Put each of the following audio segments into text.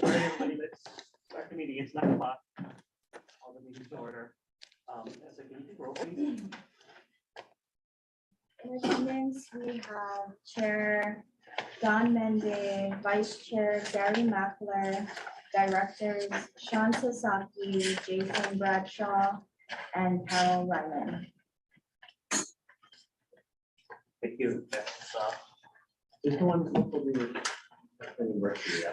All right, everybody, let's start the meeting. It's 9 o'clock. All the meetings to order. As a committee roll, please. In attendance, we have Chair Don Mende, Vice Chair Gary Mackler, Directors Sean Sasaki, Jason Bradshaw, and Carol Ryman. Thank you. This one hopefully anniversary.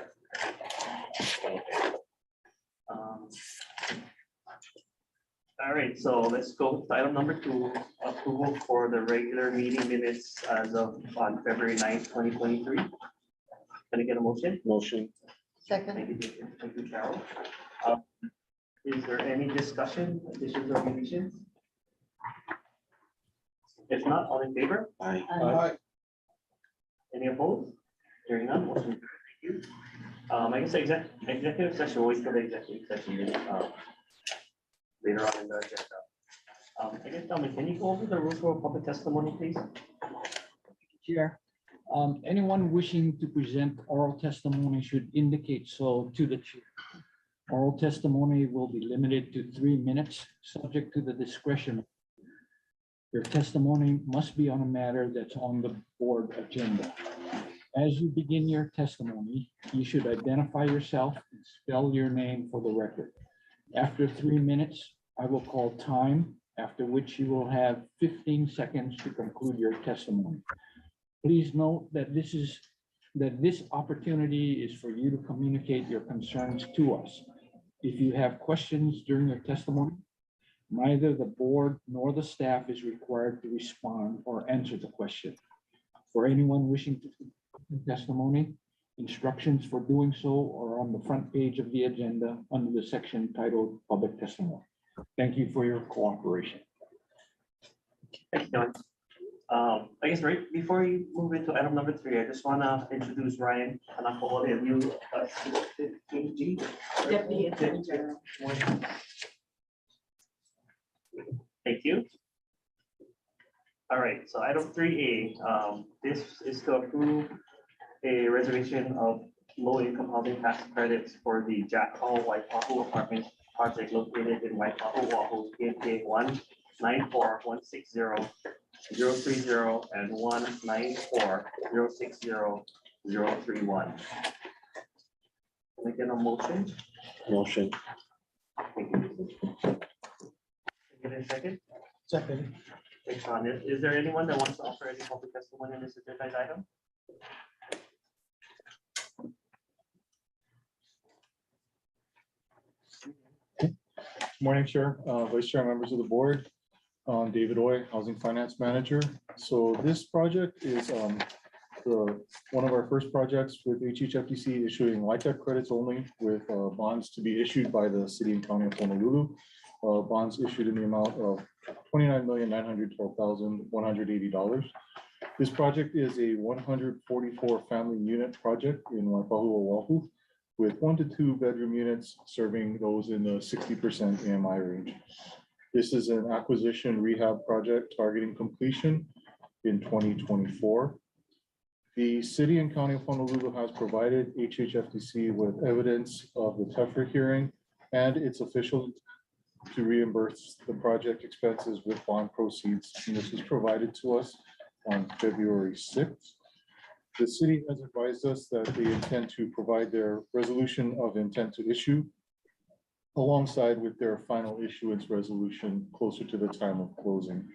All right, so let's go to item number 2, approval for the regular meeting minutes as of on February 9th, 2023. Can I get a motion? Motion. Second. Thank you, Jason. Thank you, Carol. Is there any discussion, additions or deletions? If not, all in favor? Aye. Aye. Any opposed? Hearing none, motion carries. Thank you. I guess executive session, we'll wait for the executive session later on in the agenda. I guess, Dominic, can you go over the rules for public testimony, please? Chair, anyone wishing to present oral testimony should indicate so to the chair. Oral testimony will be limited to 3 minutes, subject to the discretion. Your testimony must be on a matter that's on the board agenda. As you begin your testimony, you should identify yourself and spell your name for the record. After 3 minutes, I will call time, after which you will have 15 seconds to conclude your testimony. Please note that this opportunity is for you to communicate your concerns to us. If you have questions during your testimony, neither the board nor the staff is required to respond or answer the question. For anyone wishing to testimony, instructions for doing so are on the front page of the agenda under the section titled Public Testimony. Thank you for your cooperation. Thanks, Don. I guess right before you move into item number 3, I just want to introduce Ryan Hanako, you, Deputy Attorney General. Thank you. All right, so item 3A, this is to approve a reservation of low-income housing tax credits for the Jack Hall Waipahu apartment project located in Waipahu, Oahu, PMPA 194160030 and 194060031. Can I get a motion? Motion. Thank you. Give it a second. Second. Thanks, Sean. Is there anyone that wants to offer any public testimony in this agenda item? Morning, Chair, Vice Chair, members of the board. David Oy, Housing Finance Manager. So this project is one of our first projects with HHFDC issuing LIHTC credits only with bonds to be issued by the City and County of Honolulu. Bonds issued in the amount of $29,912,180. This project is a 144 family unit project in Waipahu, Oahu, with 1 to 2 bedroom units serving those in the 60% AMI range. This is an acquisition rehab project targeting completion in 2024. The City and County of Honolulu has provided HHFDC with evidence of the TEFRA hearing and its official intent to reimburse the project expenses with bond proceeds. And this was provided to us on February 6th. The city has advised us that they intend to provide their resolution of intent to issue alongside with their final issuance resolution closer to the time of closing.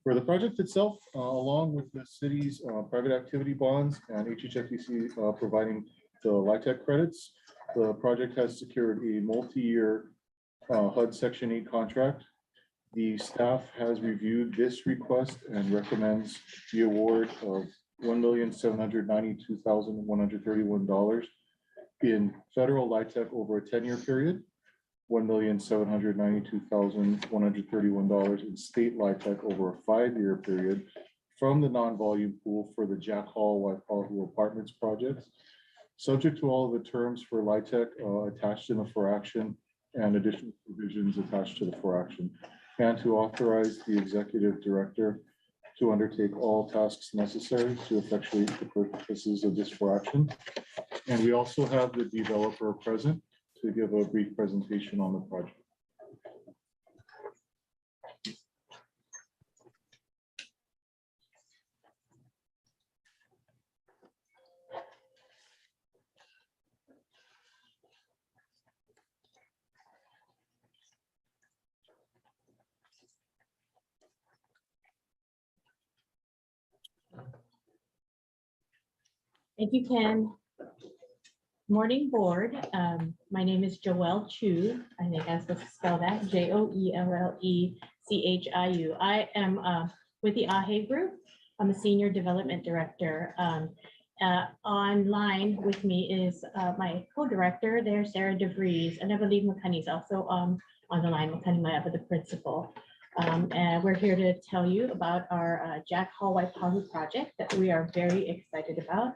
For the project itself, along with the city's private activity bonds and HHFDC providing the LIHTC credits, the project has secured a multi-year HUD Section 8 contract. The staff has reviewed this request and recommends the award of $1,792,131 in federal LIHTC over a 10-year period, $1,792,131 in state LIHTC over a 5-year period from the non-volume pool for the Jack Hall Waipahu Apartments projects, subject to all of the terms for LIHTC attached in the foraction and additional provisions attached to the foraction, and to authorize the executive director to undertake all tasks necessary to effectuate the purposes of this foraction. And we also have the developer present to give a brief presentation on the project. Thank you, Ken. Morning, board. My name is Joelle Chu. I think I'm supposed to spell that, Joellechiu. I am with the AHE Group. I'm a senior development director. Online with me is my co-director there, Sarah DeVries, and I believe McCunny's also on the line. McCunny, my other principal. And we're here to tell you about our Jack Hall Waipahu project that we are very excited about.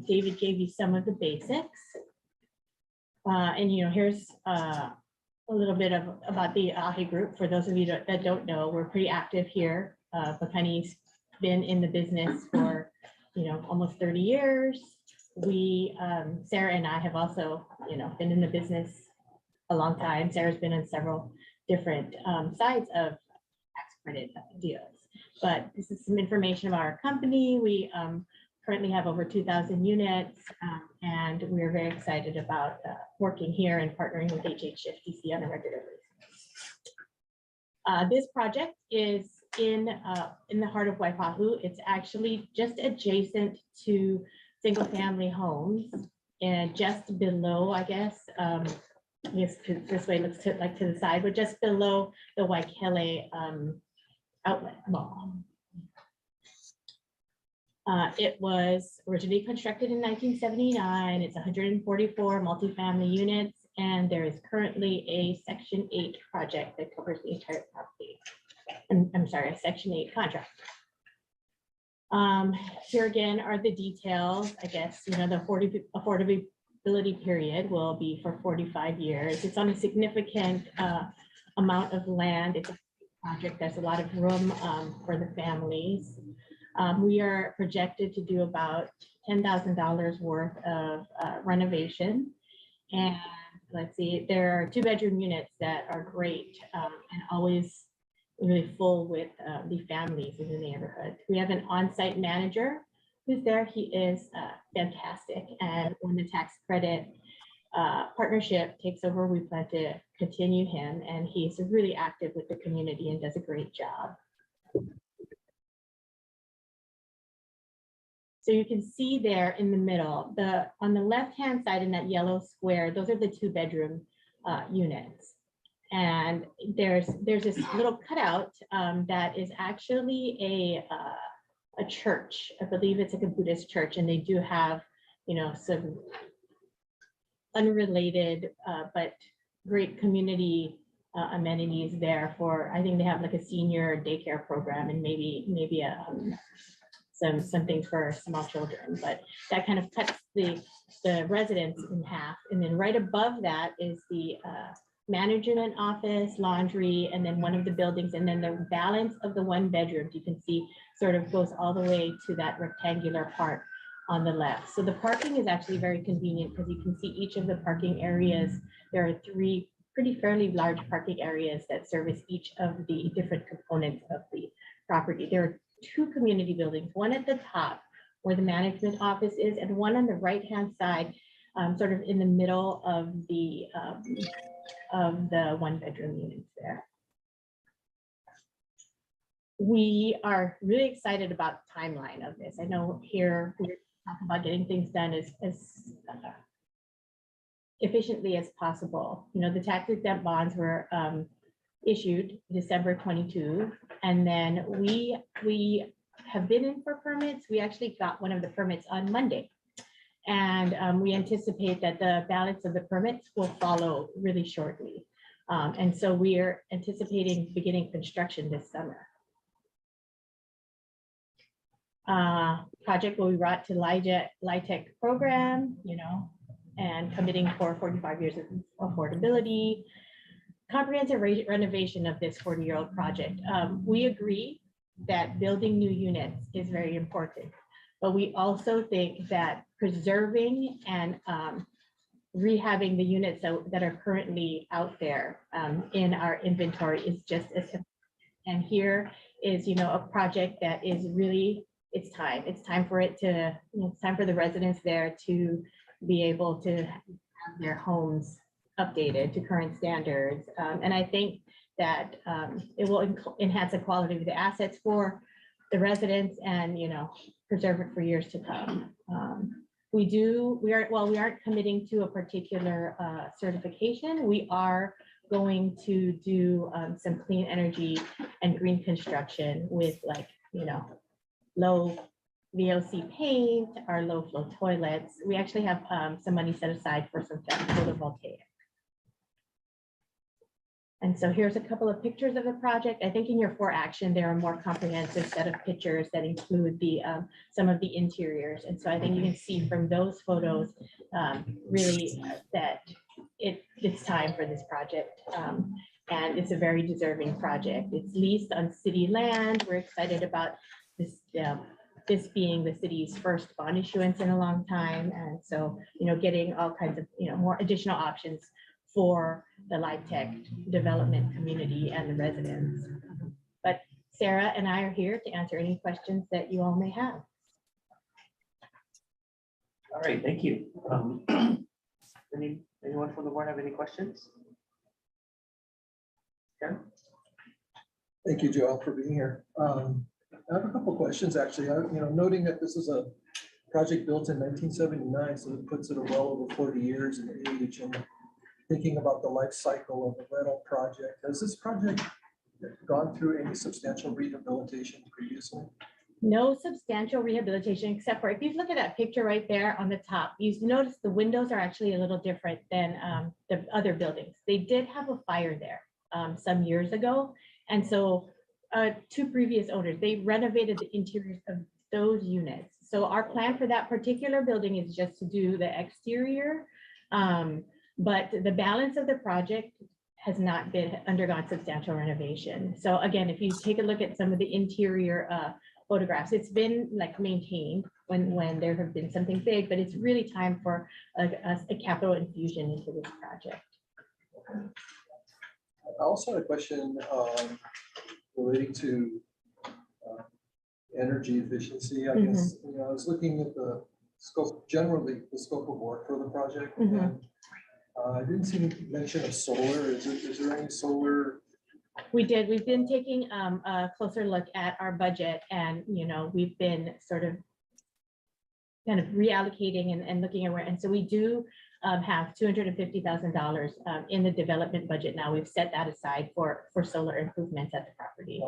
David gave you some of the basics. And here's a little bit about the AHE Group. For those of you that don't know, we're pretty active here. McCunny's been in the business for almost 30 years. We, Sarah and I have also, been in the business a long time. Sarah's been on several different sides of tax credit deals. But this is some information about our company. We currently have over 2,000 units, and we're very excited about working here and partnering with HHFDC on a regular basis. This project is in the heart of Waipahu. It's actually just adjacent to single-family homes and just below, I guess this way looks to the side, but just below the Waikele outlet mall. It was originally constructed in 1979. It's 144 multifamily units, and there is currently a Section 8 project that covers the entire property. I'm sorry, a Section 8 contract. Here again are the details. I guess, the affordability period will be for 45 years. It's on a significant amount of land. It's a project. There's a lot of room for the families. We are projected to do about $10,000 worth of renovation. And let's see, there are 2-bedroom units that are great and always really full with the families in the neighborhood. We have an on-site manager who's there. He is fantastic. And when the tax credit partnership takes over, we plan to continue him. And he's really active with the community and does a great job. So you can see there in the middle, on the left-hand side in that yellow square, those are the 2-bedroom units. And there's this little cutout that is actually a church. I believe it's like a Buddhist church, and they do have, some unrelated but great community amenities there for. I think they have like a senior daycare program and maybe a some things for small children, but that kind of cuts the residence in half. And then right above that is the management office, laundry, and then one of the buildings. And then the balance of the 1-bedrooms, you can see sort of goes all the way to that rectangular part on the left. So the parking is actually very convenient because you can see each of the parking areas. There are 3 fairly large parking areas that service each of the different components of the property. There are 2 community buildings, one at the top where the management office is, and one on the right-hand side, sort of in the middle of the 1-bedroom units there. We are really excited about the timeline of this. I know here we're talking about getting things done as efficiently as possible. The tax exempt bonds were issued December 22, and then we have been in for permits. We actually got one of the permits on Monday, and we anticipate that the balance of the permits will follow really shortly. And so we are anticipating beginning construction this summer. Project will be brought to LIHTC program, and committing for 45 years of affordability. Comprehensive renovation of this 40-year-old project. We agree that building new units is very important, But we also think that preserving and rehabbing the units that are currently out there in our inventory is just as important. And here is, a project that is really, it's time for it to, it's time for the residents there to be able to have their homes updated to current standards. And I think that it will enhance the quality of the assets for the residents and, preserve it for years to come. We aren't committing to a particular certification. We are going to do some clean energy and green construction with low VOC paint, our low flow toilets. We actually have some money set aside for some photovoltaic. And so here's a couple of pictures of the project. I think in your for action, there are more comprehensive set of pictures that include the some of the interiors. And so I think you can see from those photos really that it's time for this project. And it's a very deserving project. It's leased on city land. We're excited about this, this being the city's first bond issuance in a long time. And so, getting all kinds of, more additional options for the live tech development community and the residents. But Sarah and I are here to answer any questions that you all may have. All right, thank you. Anyone from the board have any questions? Karen? Thank you, Joel, for being here. I have a couple questions, actually. Noting that this is a project built in 1979, so it puts it well over 40 years in age, and thinking about the life cycle of the rental project, has this project gone through any substantial rehabilitation previously? No substantial rehabilitation, except for if you look at that picture right there on the top, you notice the windows are actually a little different than the other buildings. They did have a fire there some years ago. And so two previous owners, they renovated the interiors of those units. So our plan for that particular building is just to do the exterior. But the balance of the project has not been undergone substantial renovation. So again, if you take a look at some of the interior photographs, it's been maintained when there have been something big, but it's really time for a capital infusion into this project. I also had a question relating to energy efficiency. I guess, I was looking at the scope, generally the scope of work for the project. And I didn't see any mention of solar. Is there any solar? We did. We've been taking a closer look at our budget, and we've been sort of kind of reallocating and looking at where. And so we do have $250,000 in the development budget now. We've set that aside for solar improvements at the property.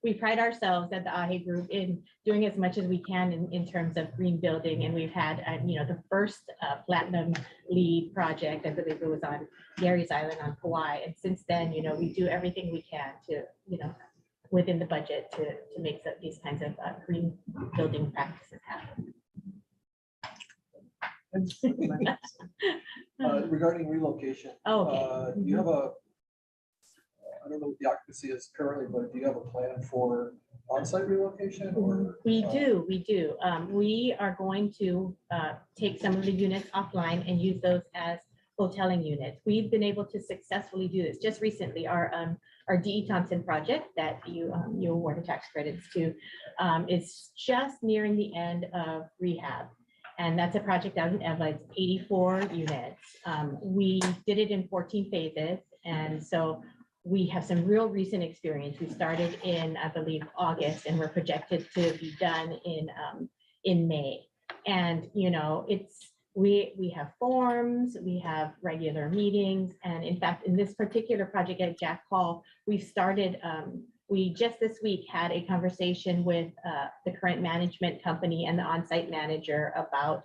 We pride ourselves at the AHE Group in doing as much as we can in terms of green building, and we've had the first platinum LEED project. I believe it was on Gary's Island on Kauai, and since then we do everything we can to within the budget to make these kinds of green building practices happen. Regarding relocation, Okay. do you have I don't know what the occupancy is currently, but do you have a plan for on-site relocation? Or We do. We are going to take some of the units offline and use those as hoteling units. We've been able to successfully do this just recently. Our D.E. Thompson project that you awarded tax credits to is just nearing the end of rehab. And that's a project out in Eva. It's 84 units. We did it in 14 phases. And so we have some real recent experience. We started in, I believe, August, and we're projected to be done in May. And, we have forms, we have regular meetings. And in fact, in this particular project at Jack Hall, we've started, we just this week had a conversation with the current management company and the on-site manager about,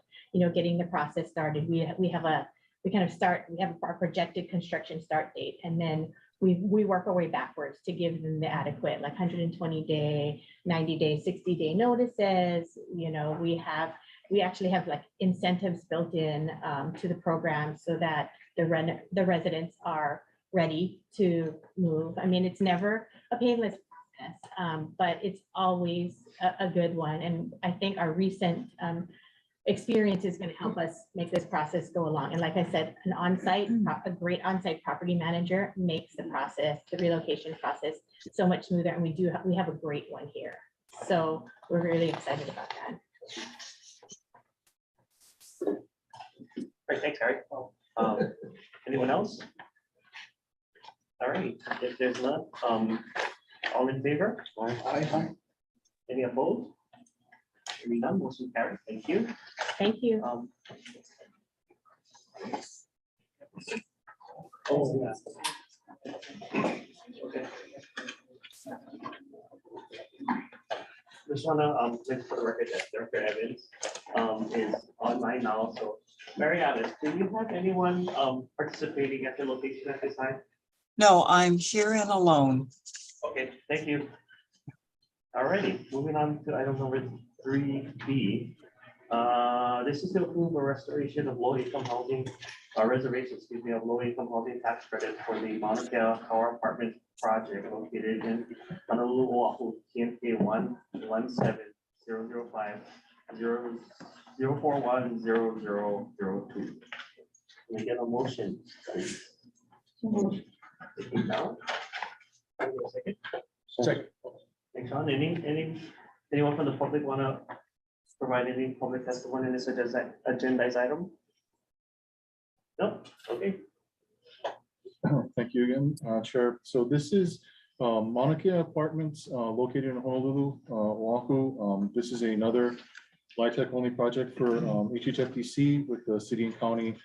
getting the process started. We have our projected construction start date, and then we work our way backwards to give them the adequate 120-day, 90-day, 60-day notices. We actually have incentives built in to the program so that the residents are ready to move. I mean, it's never a painless this. But it's always a good one. And I think our recent experience is going to help us make this process go along. And like I said, a great on-site property manager makes the process, the relocation process so much smoother. And we have a great one here. So we're really excited about that. Great, thanks, Harry. Anyone else? All right, if there's none, all in favor? Aye. Any opposed? Hearing none, motion carried. Thank you. Thank you. Oh, yeah. Okay. Just wanna, just for the record, that Director Evans, is online now, so Mary Alice, do you have anyone, participating at the location at this time? No, I'm here and alone. Okay, thank you. Alrighty, moving on to item number 3B. This is to approve a restoration of low-income housing, reservation, excuse me, of low-income housing tax credit for the Mauna Kea Tower Apartment project located in Honolulu, Oahu, TNK 117-005 0410002. Can we get a motion, please? Now? Second. Second. Thanks, Sean. Anyone from the public want to provide any public testimony in this agendized item? No? Okay. Thank you again, Chair. So this is Mauna Kea Apartments located in Honolulu, Oahu. This is another LIHTC only project for HHFDC with the city and county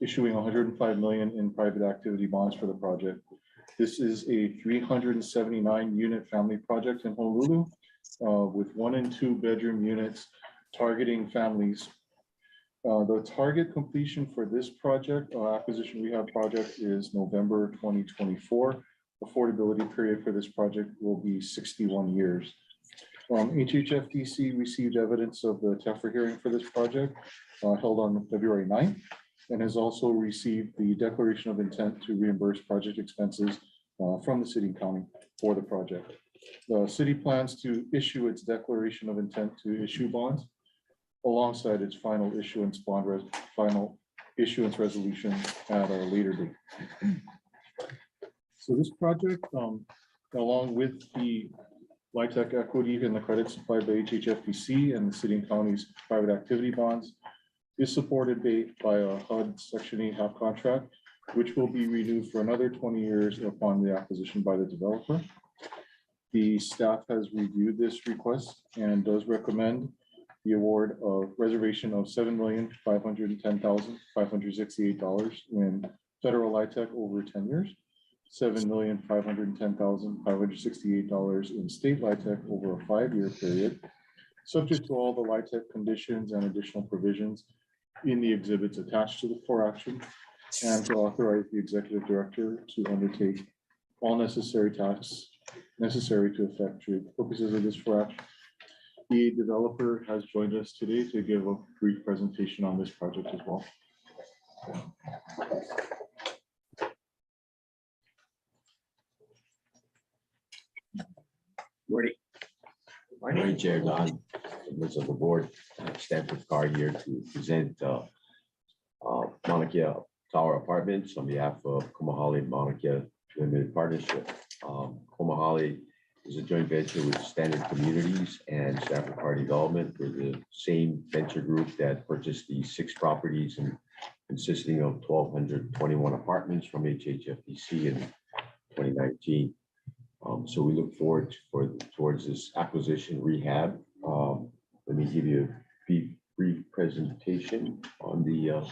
issuing 105 million in private activity bonds for the project. This is a 379 unit family project in Honolulu with 1 and 2 bedroom units targeting families. The target completion for this project, acquisition rehab project, is November 2024. Affordability period for this project will be 61 years. HHFDC received evidence of the TEFRA hearing for this project held on February 9th and has also received the declaration of intent to reimburse project expenses from the city and county for the project. The city plans to issue its declaration of intent to issue bonds alongside its final issuance resolution at a later date. So this project, along with the LIHTC equity and the credit supplied by HHFDC and the city and county's private activity bonds, is supported by a HUD Section 8 half contract, which will be renewed for another 20 years upon the acquisition by the developer. The staff has reviewed this request and does recommend the award of reservation of $7,510,568 in federal LIHTC over 10 years, $7,510,568 in state LIHTC over a 5-year period, subject to all the LIHTC conditions and additional provisions in the exhibits attached to the for action, and to authorize the executive director to undertake all necessary tasks necessary to effect the purposes of this for action. The developer has joined us today to give a brief presentation on this project as well. Morning. Morning, Chair Don, members of the board. Stanford Carr here to present Mauna Kea Tower Apartments on behalf of Komahali Mauna Kea Limited Partnership. Komahali is a joint venture with Standard Communities and Stanford Carr Development. We're the same venture group that purchased these 6 properties and consisting of 1,221 apartments from HHFDC in 2019. So we look forward towards this acquisition rehab. Let me give you a brief presentation on the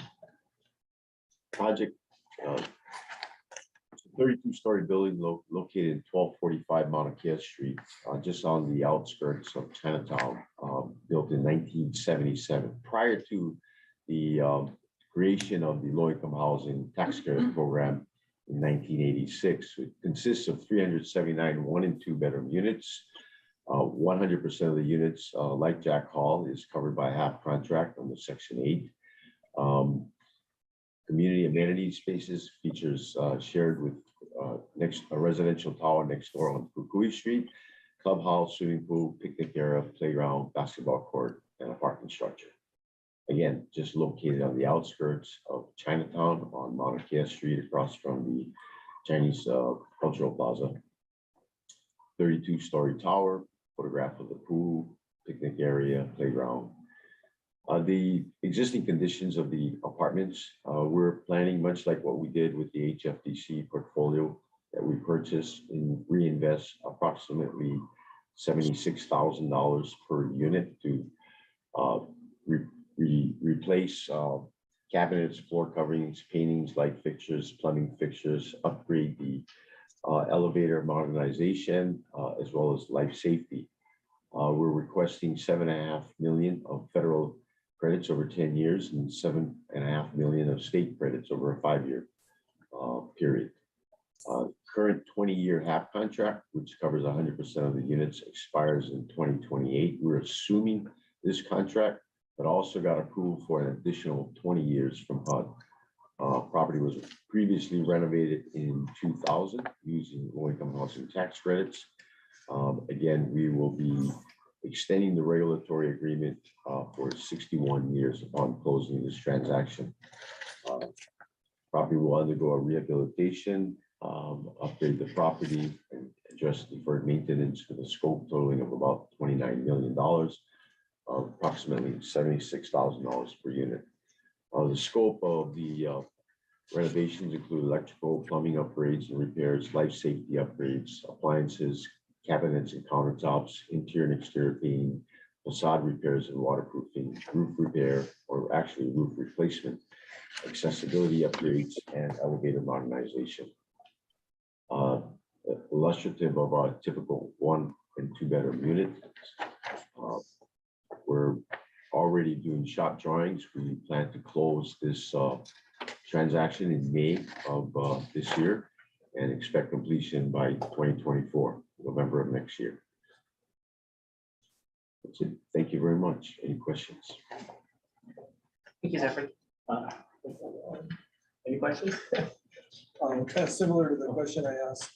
project. 32-story building located in 1245 Mauna Kea Street, just on the outskirts of Chinatown, built in 1977. Prior to the creation of the low-income housing tax credit program in 1986. It consists of 379 1 and 2 bedroom units. 100% of the units, like Jack Hall, is covered by a half contract under Section 8. Community amenity spaces features shared with next, a residential tower next door on Kukui Street, clubhouse, swimming pool, picnic area, playground, basketball court, and a parking structure. Again, just located on the outskirts of Chinatown on Mauna Kea Street across from the Chinese Cultural Plaza. 32-story tower, photograph of the pool, picnic area, playground. The existing conditions of the apartments, we're planning much like what we did with the HFDC portfolio that we purchased and reinvest approximately $76,000 per unit to replace cabinets, floor coverings, paintings, light fixtures, plumbing fixtures, upgrade the elevator modernization, as well as life safety. We're requesting $7.5 million of federal credits over 10 years and $7.5 million of state credits over a 5-year period. Current 20-year HAP contract, which covers 100% of the units, expires in 2028. We're assuming this contract, but also got approval for an additional 20 years from HUD. Property was previously renovated in 2000 using low-income housing tax credits. Again, we will be extending the regulatory agreement for 61 years upon closing of this transaction. Property will undergo a rehabilitation, upgrade the property, and address deferred maintenance with a scope totaling of about $29 million, approximately $76,000 per unit. The scope of the renovations include electrical, plumbing upgrades and repairs, life safety upgrades, appliances, cabinets and countertops, interior and exterior painting, facade repairs and waterproofing, roof repair, or actually roof replacement, accessibility upgrades, and elevator modernization. Illustrative of our typical 1 and 2 bedroom unit. We're already doing shop drawings. We plan to close this transaction in May of this year and expect completion by 2024, November of next year. That's it. Thank you very much. Any questions? Thank you, Zachary. Any questions? Kind of similar to the question I asked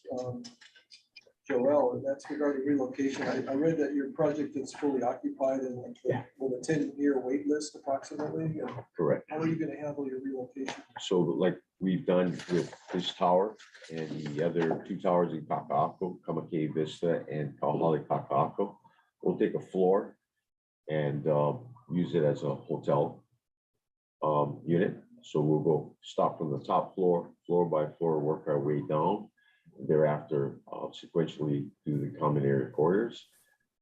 Joel, and that's regarding relocation. I read that your project is fully occupied and with a 10-year wait list approximately. Correct. How are you going to handle your relocation? So like we've done with this tower and the other 2 towers in Kaka'ako, Kamakei Vista and Kauhale Kaka'ako, we'll take a floor and use it as a hotel unit. So we'll go start from the top floor, floor by floor, work our way down. Thereafter, sequentially do the common area corridors.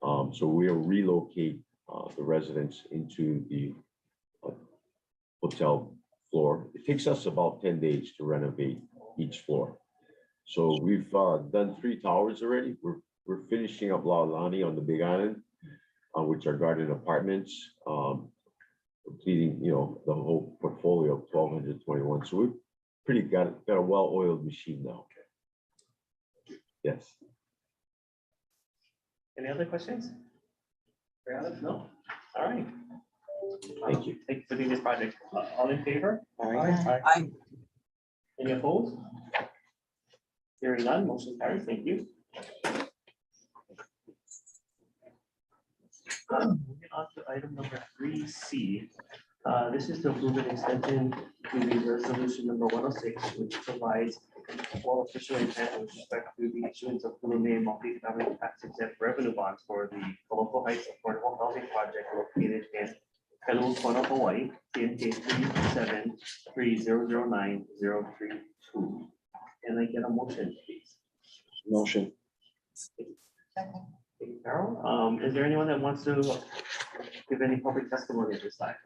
So we'll relocate the residents into the hotel floor. It takes us about 10 days to renovate each floor. So we've done 3 towers already. We're finishing up Laulani on the Big Island, which are garden apartments, completing, the whole portfolio of 1,221. So we've pretty got a well-oiled machine now. Yes. Any other questions? No? All right. Thank you. Thank you for doing this project. All in favor? I, Any opposed? Hearing none, motion carries. Thank you. Moving on to item number 3C. This is to approve an extension to the resolution number 106, which provides all official intent with respect to the issuance of preliminary multi-family tax exempt revenue bonds for the Local Heights Affordable Housing Project located in Kailua Kona, Hawaii, TNK 373009032. Can I get a motion, please? Motion. Thank you, Carol. Is there anyone that wants to give any public testimony at this time?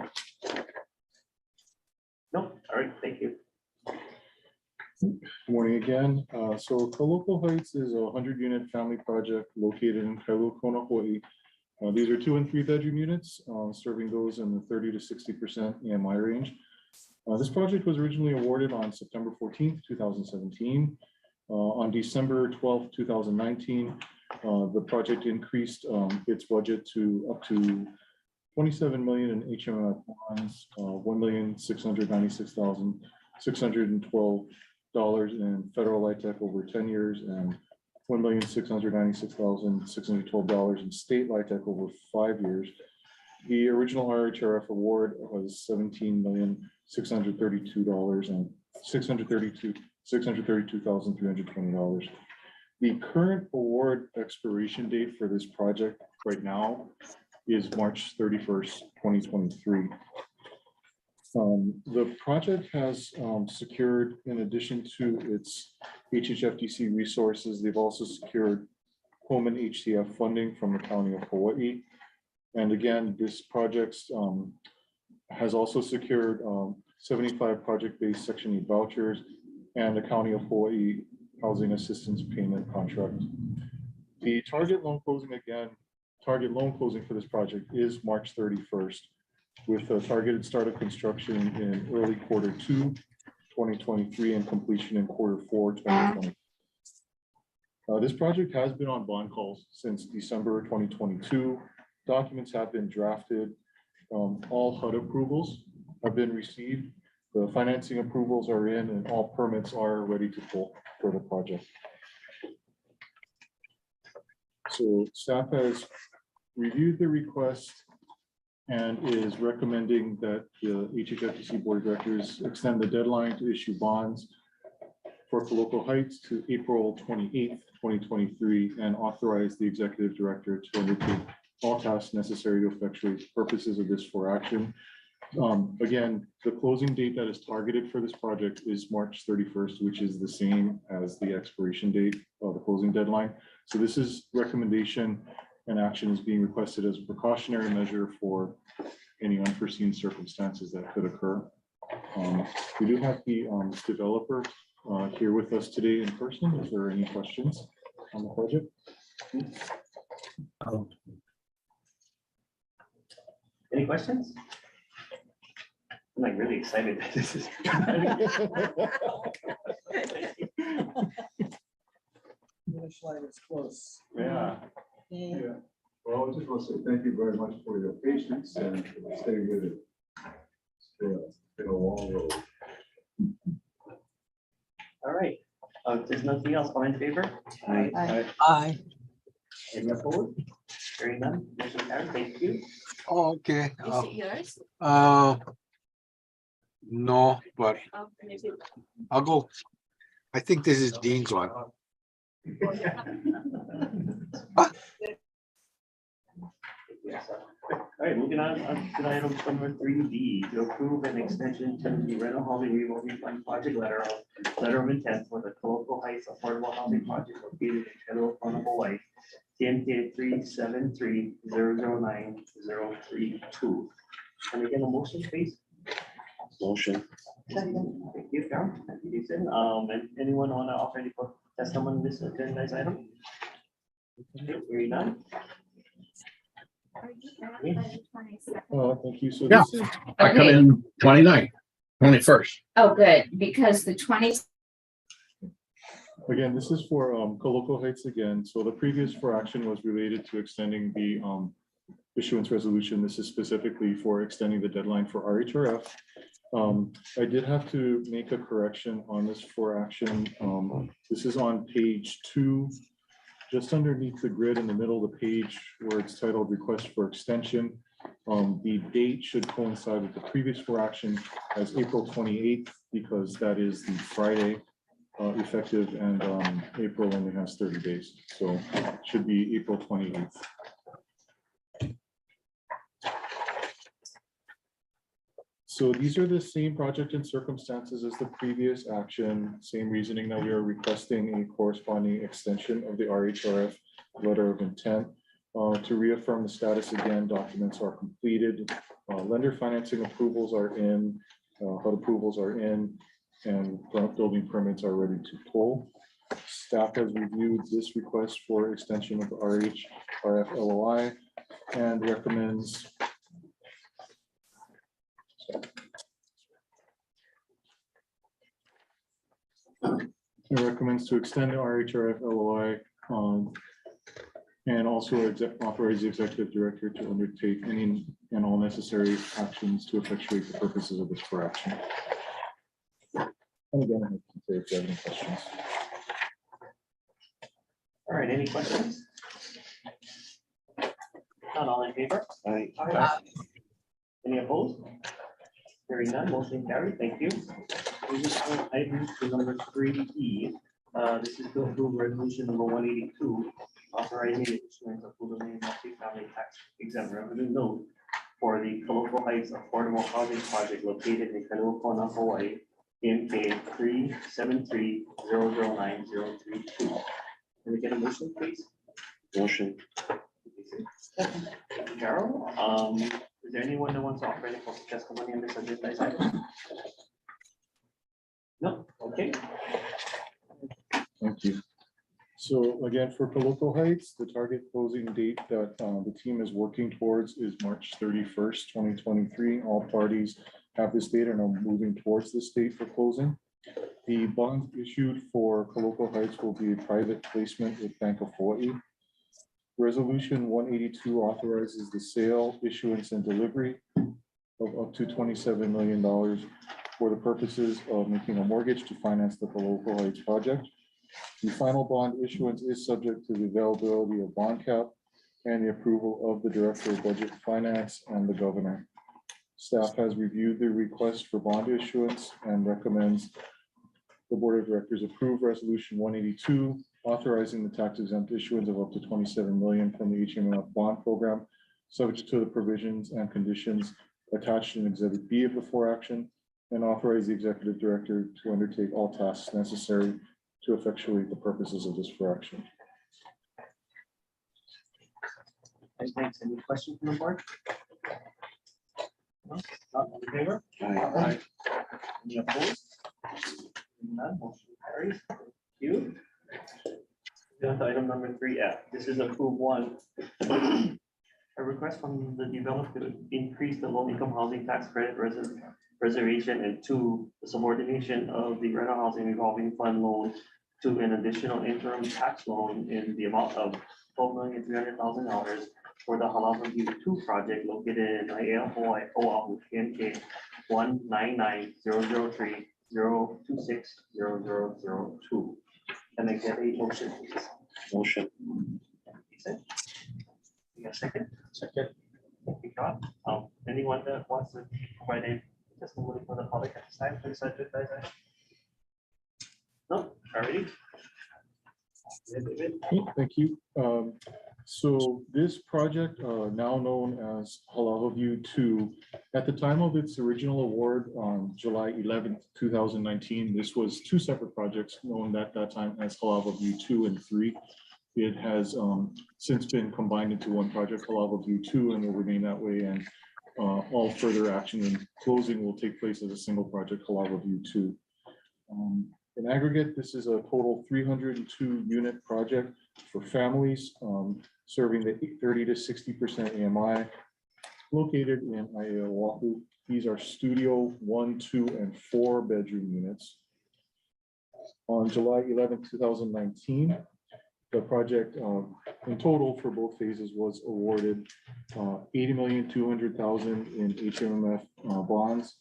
No? All right, thank you. Good morning again. So Local Heights is a 100-unit family project located in Kailua Kona, Hawaii. These are 2 and 3 bedroom units, serving those in the 30 to 60% AMI range. This project was originally awarded on September 14th, 2017. On December 12th, 2019, the project increased its budget to up to $27 million in HMF bonds, $1,696,612 in federal LIHTC over 10 years and $1,696,612 in state LIHTC over 5 years. The original RHRF award was $17,632,320. The current award expiration date for this project right now is March 31st, 2023. The project has secured, in addition to its HHFDC resources, they've also secured home and HCF funding from the County of Hawaii. And again, this project has also secured 75 project-based Section 8 vouchers and the County of Hawaii Housing Assistance Payment Contract. The target loan closing for this project is March 31st, with a targeted start of construction in early Q2 2023 and completion in Q4 2020. This project has been on bond calls since December 2022. Documents have been drafted. All HUD approvals have been received. The financing approvals are in and all permits are ready to pull for the project. So staff has reviewed the request and is recommending that the HHFDC Board of Directors extend the deadline to issue bonds for Coloco Heights to April 28th, 2023, and authorize the Executive Director to undertake all tasks necessary to effectuate the purposes of this for action. Again, the closing date that is targeted for this project is March 31st, which is the same as the expiration date of the closing deadline. So this is recommendation and action is being requested as a precautionary measure for any unforeseen circumstances that could occur. We do have the developer here with us today in person. Is there any questions on the project? Any questions? I'm like really excited. This is. Finish line is close. Yeah. Yeah. Well, I just want to say thank you very much for your patience and staying with it. It's been a long road. All right. If there's nothing else, all in favor? Aye. Aye. Any opposed? Hearing none, motion carried. Thank you. Okay. Is it yours? No, but Oh, maybe. I'll go. I think this is Dean's one. Yes. All right, moving on to item number 3B, to approve an extension to the rental housing revolving fund project letter of intent for the Coloco Heights Affordable Housing Project located in Federal Fund of Hawaii, TNK 373-009-032. Can we get a motion, please? Motion. Second. Thank you, Carol. Thank you, Jason. And anyone want to offer any testimony on this agenda item? Okay, hearing none. Are you ready by the 22nd? Thank you. So Yeah. this is, I come Okay. in 29th, 21st. Oh, good, because the 20, again, this is for Coloco Heights again. So the previous for action was related to extending the issuance resolution. This is specifically for extending the deadline for RHRF. I did have to make a correction on this for action. This is on page 2, just underneath the grid in the middle of the page where it's titled request for extension. The date should coincide with the previous for action as April 28th, because that is the Friday effective, and April only has 30 days. So it should be April 28th. So these are the same project and circumstances as the previous action, same reasoning that we are requesting a corresponding extension of the RHRF letter of intent. To reaffirm the status again, documents are completed, lender financing approvals are in, HUD approvals are in, and building permits are ready to pull. Staff has reviewed this request for extension of the RHRF LOI and recommends to extend the RHRF LOI and also authorize the executive director to undertake any and all necessary actions to effectuate the purposes of this for action. And again, I can say if you have any questions. All right, any questions? Not all in favor? Aye. Any opposed? Hearing none, motion carried. Thank you. We just go item to number 3E. This is to approve resolution number 182, authorizing the issuance of full domain multi-family tax exempt revenue note for the Kaloko Heights Affordable Housing Project located in Kalokona, Hawaii, in K 373009032. Can we get a motion, please? Motion. Carol, is there anyone that wants to offer any public testimony on this agenda item? No, okay. Thank you. So again, for Kaloko Heights, the target closing date that the team is working towards is March 31st, 2023. All parties have this date and are moving towards this date for closing. The bond issued for Kaloko Heights will be a private placement with Bank of Hawaii. Resolution 182 authorizes the sale, issuance, and delivery of up to $27 million for the purposes of making a mortgage to finance the Kaloko Heights project. The final bond issuance is subject to the availability of bond cap and the approval of the Director of Budget Finance and the Governor. Staff has reviewed the request for bond issuance and recommends the Board of Directors approve Resolution 182, authorizing the tax exempt issuance of up to $27 million from the HMF bond program, subject to the provisions and conditions attached in Exhibit B of the 4 action, and authorize the Executive Director to undertake all tasks necessary to effectuate the purposes of this 4 action. Thanks. Any questions from the board? No? Not in favor? Aye. Any opposed? None, motion carries. Thank you. Down to item number 3F. This is approve 1. A request from the developer to increase the low-income housing tax credit reservation, and 2, the subordination of the rental housing revolving fund loan to an additional interim tax loan in the amount of $12,300,000 for the Halawa View 2 project located in Aiea, Hawaii, Oahu, PNK 1990030260002. Can I get a motion, please? Motion. You got a second? Second. Thank you, John. Anyone that wants to provide a testimony for the public at this time, please identify that. No, already. Thank you. So this project, now known as Halawa View 2, at the time of its original award on July 11th, 2019, this was 2 separate projects known at that time as Halawa View 2 and 3. It has since been combined into one project, Halawa View 2, and will remain that way. And all further action and closing will take place as a single project, Halawa View 2. In aggregate, this is a total 302 unit project for families serving the 30 to 60% AMI located in Aiea, Oahu. These are studio 1, 2, and 4 bedroom units. On July 11, 2019, the project in total for both phases was awarded $80,200,000 in HMF bonds,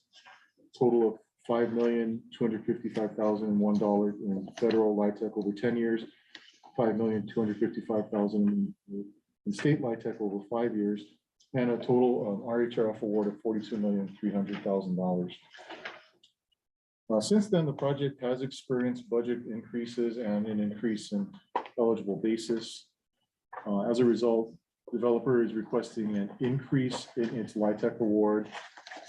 total of $5,255,001 in federal LIHTC over 10 years, $5,255,000 in state LIHTC over 5 years, and a total RHRF award of $42,300,000. Since then, the project has experienced budget increases and an increase in eligible basis. As a result, developer is requesting an increase in its LIHTC award.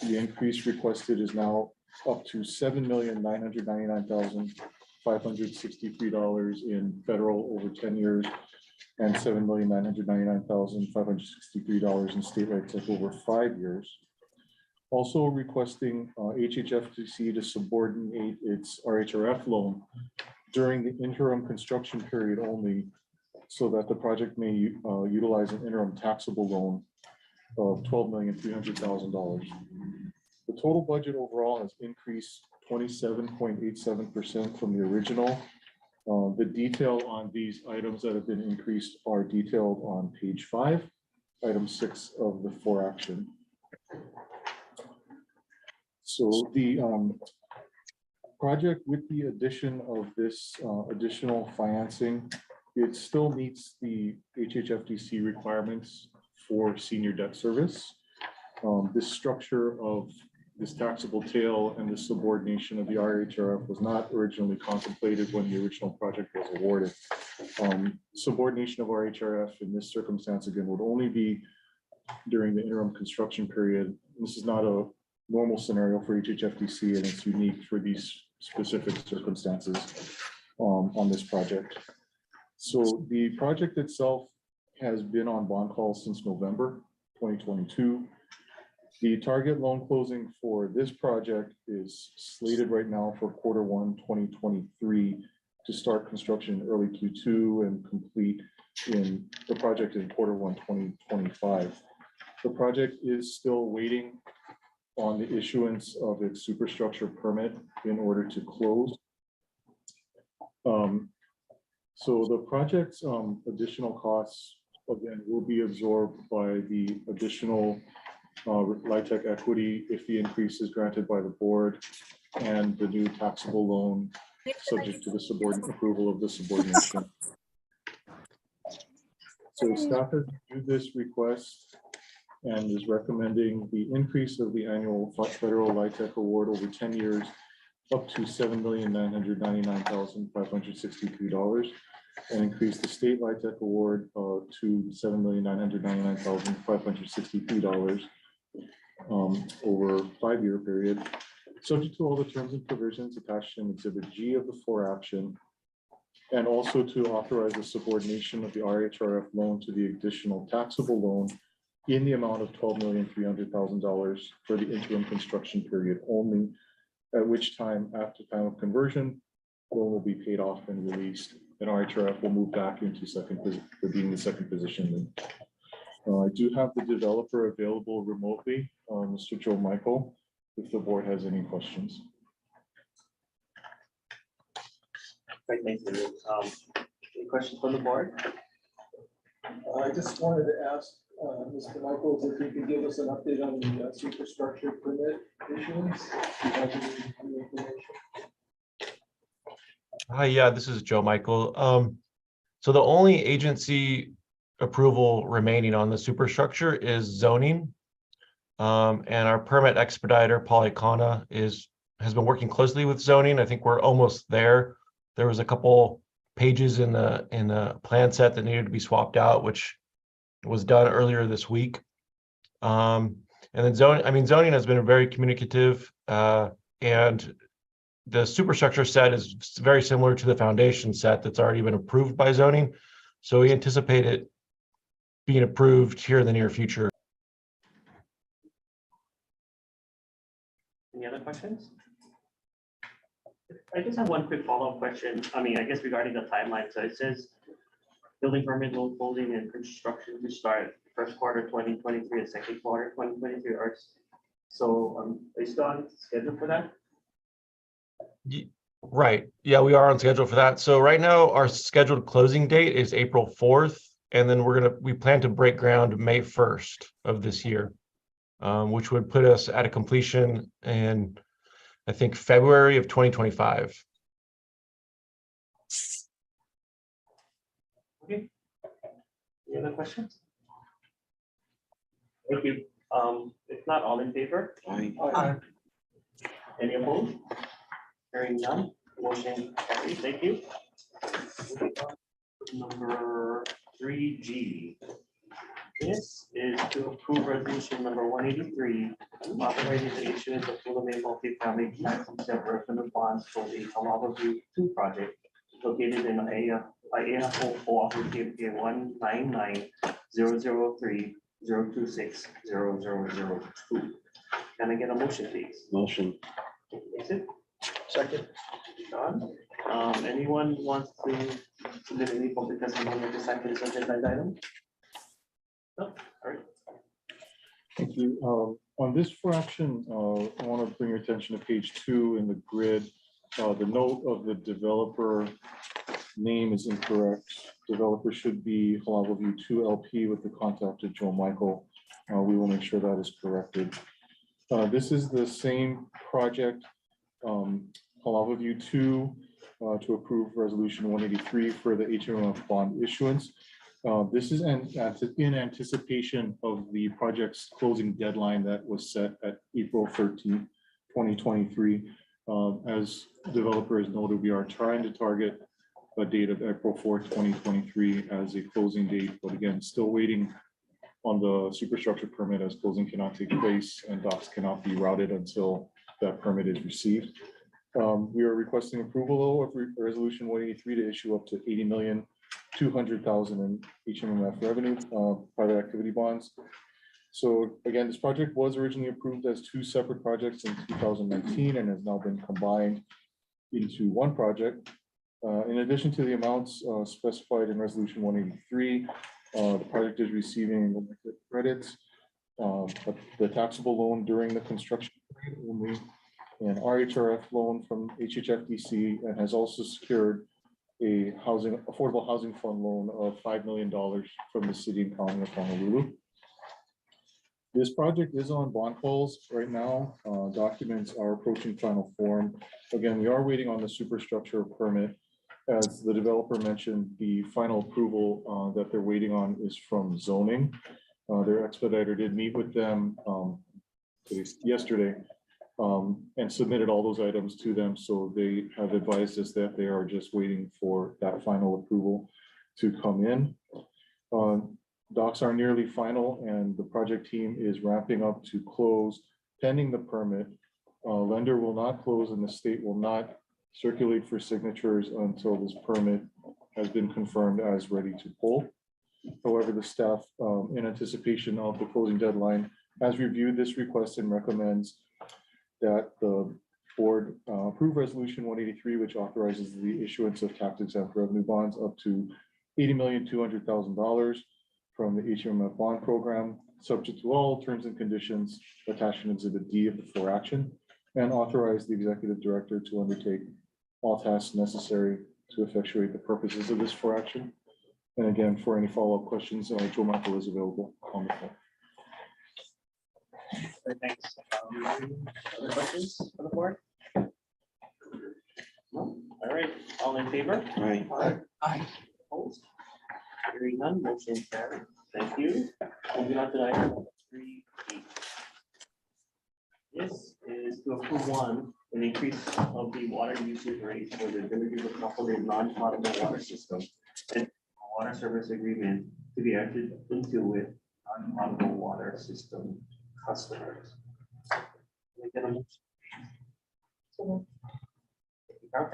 The increase requested is now up to $7,999,563 in federal over 10 years and $7,999,563 in state LIHTC over 5 years. Also requesting HHFDC to subordinate its RHRF loan during the interim construction period only, so that the project may utilize an interim taxable loan of $12,300,000. The total budget overall has increased 27.87% from the original. The detail on these items that have been increased are detailed on page 5, item 6 of the 4 action. So the project, with the addition of this additional financing, it still meets the HHFDC requirements for senior debt service. This structure of this taxable tail and the subordination of the RHRF was not originally contemplated when the original project was awarded. Subordination of RHRF in this circumstance, again, would only be during the interim construction period. This is not a normal scenario for HHFDC, and it's unique for these specific circumstances on this project. So the project itself has been on bond call since November 2022. The target loan closing for this project is slated right now for Q1 2023 to start construction in early Q2 and complete in the project in Q1 2025. The project is still waiting on the issuance of its superstructure permit in order to close. So the project's additional costs, again, will be absorbed by the additional LIHTC equity if the increase is granted by the board, and the new taxable loan subject to the approval of the subordination. So staff has reviewed this request and is recommending the increase of the annual federal LIHTC award over 10 years up to $7,999,563, and increase the state LIHTC award to $7,999,563 over a 5-year period, subject to all the terms and provisions attached in Exhibit G of the 4 action, and also to authorize the subordination of the RHRF loan to the additional taxable loan in the amount of $12,300,000 for the interim construction period only, at which time, after time of conversion, loan will be paid off and released, and RHRF will move back into being the second position. I do have the developer available remotely, Mr. Joe Michael, if the board has any questions. Great, thank you. Any questions from the board? I just wanted to ask Mr. Michaels if he could give us an update on the superstructure permit issuance. Do you have any information? Hi, yeah, this is Joe Michael. So the only agency approval remaining on the superstructure is zoning. And our permit expediter, Polycana, has been working closely with zoning. I think we're almost there. There was a couple pages in the plan set that needed to be swapped out, which was done earlier this week. And then zoning has been very communicative, and the superstructure set is very similar to the foundation set that's already been approved by zoning. So we anticipate it being approved here in the near future. Any other questions? I just have one quick follow-up question. I guess regarding the timeline. So it says building permit, loan closing, and construction to start Q1 2023 and Q2 2023. So are you still on schedule for that? Right. Yeah, we are on schedule for that. So right now our scheduled closing date is April 4th, and then we plan to break ground May 1st of this year, which would put us at a completion in, I think, February of 2025. Okay. Any other questions? Thank you. If not, all in favor? Aye. Any opposed? Hearing none, motion carries. Thank you. Number 3G. This is to approve resolution number 183, authorizing the issuance of Fullerton multifamily tax exempt referendum bonds for the Alava View 2 project located in Aya 1-99003-026-0002. Can I get a motion, please? Motion. Exit. Second. John, anyone wants to submit any public testimony at this time for this agenda item? No? All right. Thank you. On this fraction, I want to bring your attention to page 2 in the grid. The note of the developer name is incorrect. Developer should be Halava View 2 LP with the contact of Joe Michael. We will make sure that is corrected. This is the same project. Halava Palava View 2 to approve resolution 183 for the HMF bond issuance. This is in anticipation of the project's closing deadline that was set at April 13th, 2023. As developers noted, we are trying to target a date of April 4th, 2023 as a closing date, but again, still waiting on the superstructure permit as closing cannot take place and docks cannot be routed until that permit is received. We are requesting approval of resolution 183 to issue up to 80,200,000 in HMF revenue, private activity bonds. So again, this project was originally approved as two separate projects in 2019 and has now been combined into one project. In addition to the amounts specified in resolution 183, the project is receiving credits, the taxable loan during the construction period only, an RHRF loan from HHFDC, and has also secured a affordable housing fund loan of $5 million from the city and county of Honolulu. This project is on bond calls right now. Documents are approaching final form. Again, we are waiting on the superstructure permit. As the developer mentioned, the final approval that they're waiting on is from zoning. Their expediter did meet with them yesterday and submitted all those items to them. So they have advised us that they are just waiting for that final approval to come in. Docs are nearly final and the project team is ramping up to close pending the permit. Lender will not close and the state will not circulate for signatures until this permit has been confirmed as ready to pull. However, the staff, in anticipation of the closing deadline, has reviewed this request and recommends that the board approve resolution 183, which authorizes the issuance of tax exempt revenue bonds up to $80,200,000 from the HMF bond program, subject to all terms and conditions attached in Exhibit D of the for action, and authorize the executive director to undertake all tasks necessary to effectuate the purposes of this for action. And again, for any follow-up questions, Joe Michael is available on the phone. Thanks. Other questions for the board? No? All right, all in favor? Aye. Opposed? Hearing none, motion carried. Thank you. Moving on to item 3E. This is to approve an increase of the water usage rate for the Village of Kapolei non-potable water system and water service agreement to be entered into with non-potable water system customers. Can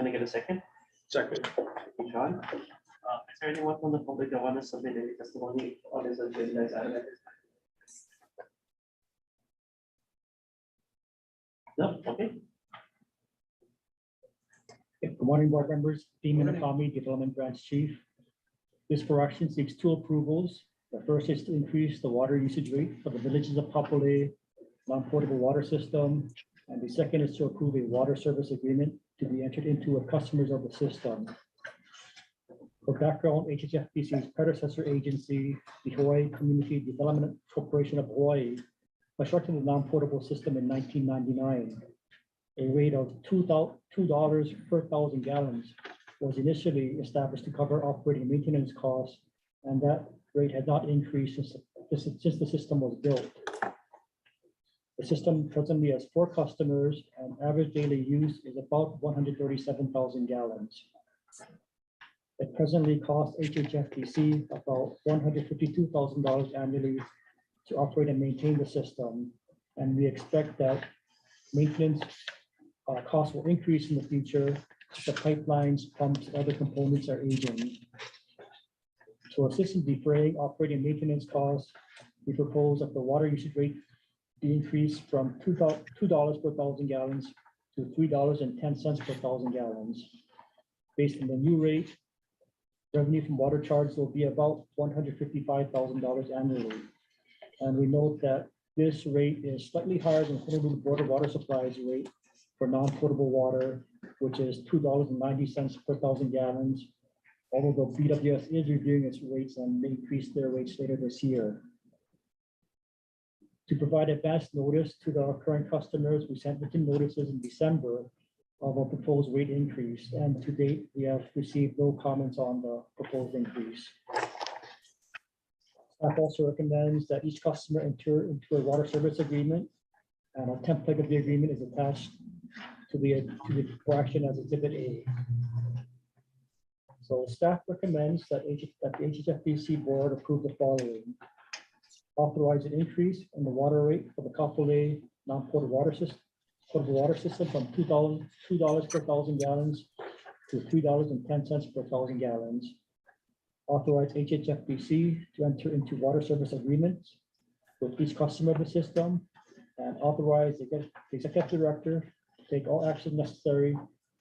I get a second? Second. Sean? Is there anyone from the public that want to submit any testimony on this agenda item? No, okay. Good morning, board members. Dean Minakami, Development Branch Chief. This for action seeks two approvals. The first is to increase the water usage rate for the Villages of Kapolei non-potable water system. And the second is to approve a water service agreement to be entered into with customers of the system. For background, HHFDC's predecessor agency, the Hawaii Community Development Corporation of Hawaii, constructed the non-potable system in 1999. A rate of $2 per 1,000 gallons was initially established to cover operating maintenance costs, and that rate had not increased since the system was built. The system presently has 4 customers, and average daily use is about 137,000 gallons. It presently costs HHFDC about $152,000 annually to operate and maintain the system, and we expect that maintenance costs will increase in the future. The pipelines, pumps, and other components are aging. To assist in defraying operating maintenance costs, we propose that the water usage rate be increased from $2 per 1,000 gallons to $3.10 per 1,000 gallons. Based on the new rate, revenue from water charges will be about $155,000 annually. And we note that this rate is slightly higher than Honolulu Board of Water Supply's rate for non-potable water, which is $2.90 per 1,000 gallons. Although the BWS is reviewing its rates and may increase their rates later this year. To provide advance notice to our current customers, we sent written notices in December of a proposed rate increase. And to date, we have received no comments on the proposed increase. Staff also recommends that each customer enter into a water service agreement, and a template of the agreement is attached to the for action as Exhibit A. So staff recommends that the HHFDC board approve the following. Authorize an increase in the water rate for the Kapolei non-potable water system from $2 per thousand gallons to $3.10 per thousand gallons. Authorize HHFDC to enter into water service agreements with each customer of the system, and authorize the executive director to take all action necessary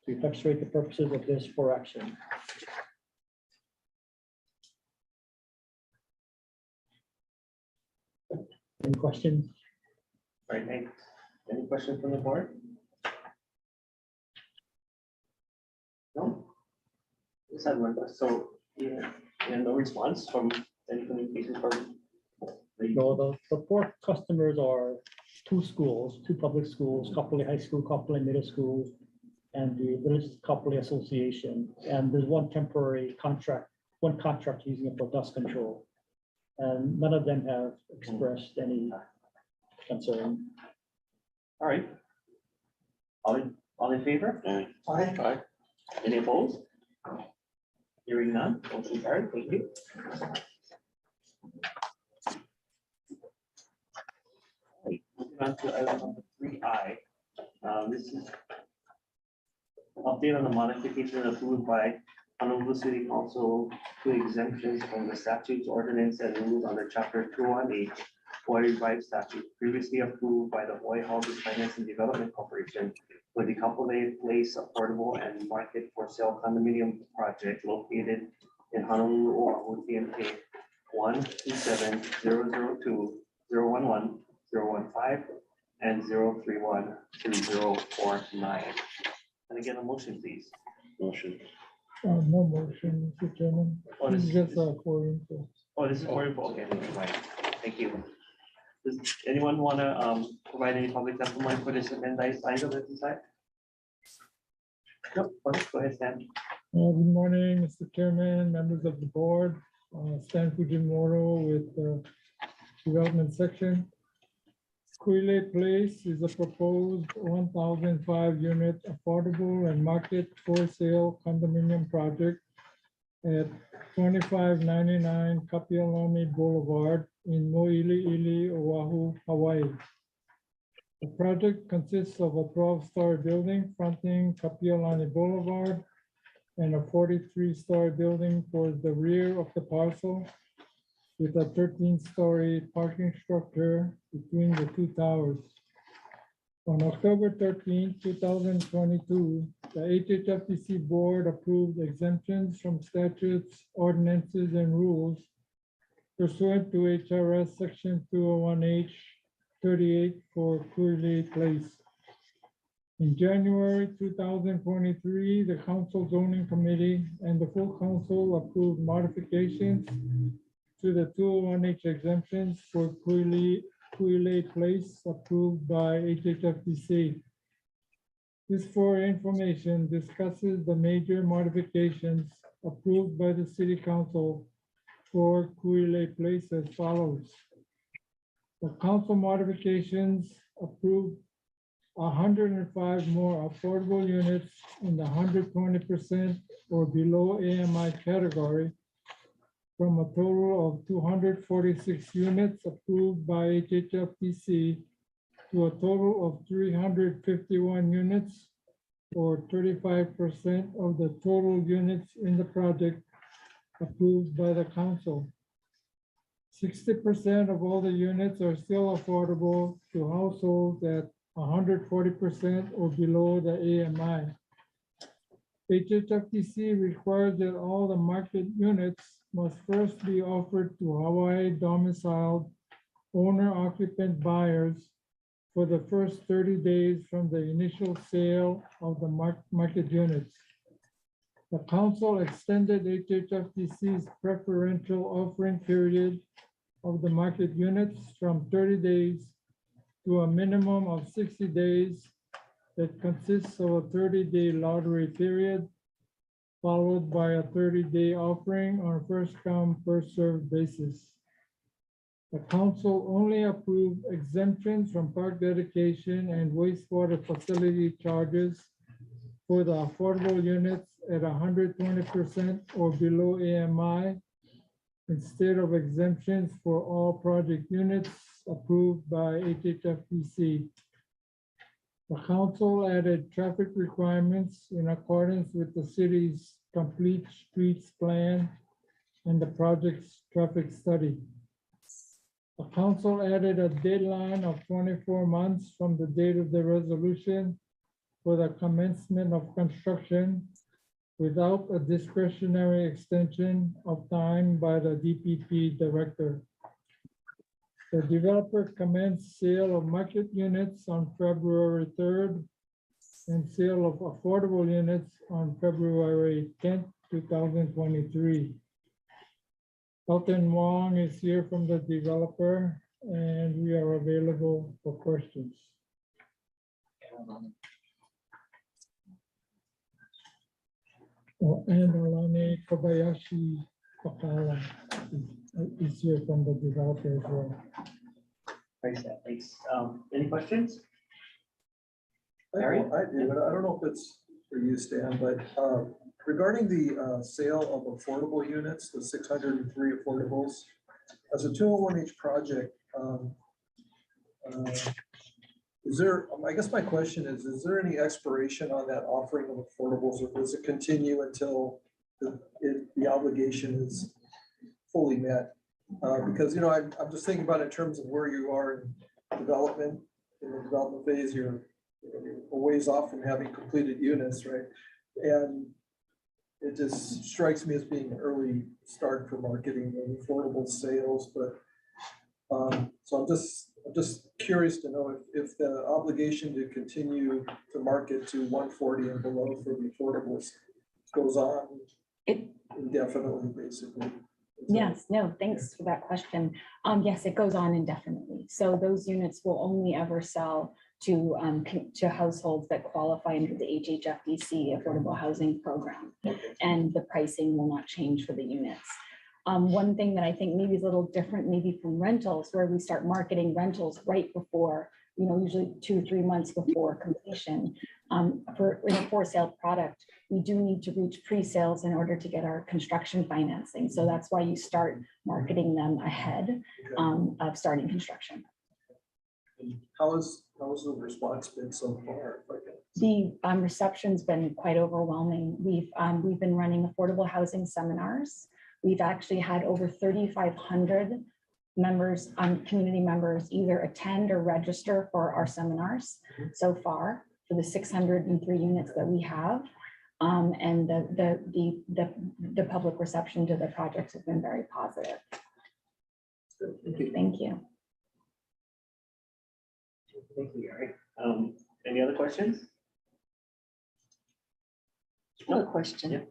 to effectuate the purposes of this for action. Any questions? All right, thanks. Any questions from the board? No? Just had one, so, yeah, and no response from any communication from No, the four customers are two schools, two public schools, Kapolei High School, Kapolei Middle School, and the Village Kapolei Association. And there's one temporary contract, one contract using it for dust control. And none of them have expressed any concern. All right. All in favor? Aye. Any opposed? Hearing none, motion carried, thank you. Right, moving on to item number 3I. This is update on the modification approved by Honolulu City Council to exemptions from the statutes, ordinance, and rules under chapter 218 Hawaii Revised Statute previously approved by the Hawaii Housing Finance and Development Corporation for the Kapolei Place Affordable and Market for Sale Condominium Project located in Honolulu, Oahu, TMK 127-002-011-015 and 031-2049. And again, a motion, please. Motion. No motion, Mr. Chairman. Oh, this This is just a for info. Oh, this is for info. Okay, right. Thank you. Does anyone want to provide any public testimony for this agenda item at this time? Nope. Go ahead, Stan. Good morning, Mr. Chairman, members of the board. Stan Fujimoro with the Development Section. Kuile Place is a proposed 1,005 unit affordable and market for sale condominium project at 2599 Kapiolani Boulevard in Mo'iliili, Oahu, Hawaii. The project consists of a 12-story building fronting Kapiolani Boulevard and a 43-story building towards the rear of the parcel with a 13-story parking structure between the two towers. On October 13, 2022, the HHFDC board approved exemptions from statutes, ordinances, and rules pursuant to HRS Section 201H38 for Kuile Place. In January 2023, the Council Zoning Committee and the full council approved modifications to the 201H exemptions for Kuile Place approved by HHFDC. This for information discusses the major modifications approved by the City Council for Kuile Place as follows. The council modifications approved 105 more affordable units in the 120% or below AMI category from a total of 246 units approved by HHFDC to a total of 351 units or 35% of the total units in the project approved by the council. 60% of all the units are still affordable to households at 140% or below the AMI. HHFDC requires that all the market units must first be offered to Hawaii domiciled owner-occupant buyers for the first 30 days from the initial sale of the market units. The council extended HHFDC's preferential offering period of the market units from 30 days to a minimum of 60 days that consists of a 30-day lottery period, followed by a 30-day offering on a first-come, first-served basis. The council only approved exemptions from park dedication and wastewater facility charges for the affordable units at 120% or below AMI, instead of exemptions for all project units approved by HHFDC. The council added traffic requirements in accordance with the city's complete streets plan and the project's traffic study. The council added a deadline of 24 months from the date of the resolution for the commencement of construction without a discretionary extension of time by the DPP director. The developer commenced sale of market units on February 3rd and sale of affordable units on February 10th, 2023. Elton Wong is here from the developer, and we are available for questions. And Alani Kobayashi Pakala is here from the developer as well. Thanks, thanks. Any questions? I do, but I don't know if it's for you, Stan, but regarding the sale of affordable units, the 603 affordables, as a 201H project, is there, I guess my question is there any expiration on that offering of affordables, or does it continue until the obligation is fully met? Because, you know, I'm just thinking about it in terms of where you are in development, in the development phase, you're a ways off from having completed units, right? And it just strikes me as being an early start for marketing and affordable sales, but so I'm just curious to know if the obligation to continue to market to 140 and below for the affordables goes on indefinitely, basically. Yes, no, thanks for that question. Yes, it goes on indefinitely. So those units will only ever sell to households that qualify under the HHFDC Affordable Housing Program. And the pricing will not change for the units. One thing that I think maybe is a little different, maybe from rentals, where we start marketing rentals right before, you know, usually 2 or 3 months before completion. For in a for sale product, we do need to reach pre-sales in order to get our construction financing. So that's why you start marketing them ahead of starting construction. How has the response been so far? The reception's been quite overwhelming. We've been running affordable housing seminars. We've actually had over 3,500 members, community members, either attend or register for our seminars so far for the 603 units that we have. And the public reception to the projects has been very positive. Thank you. Thank you, Gary. Any other questions? No question.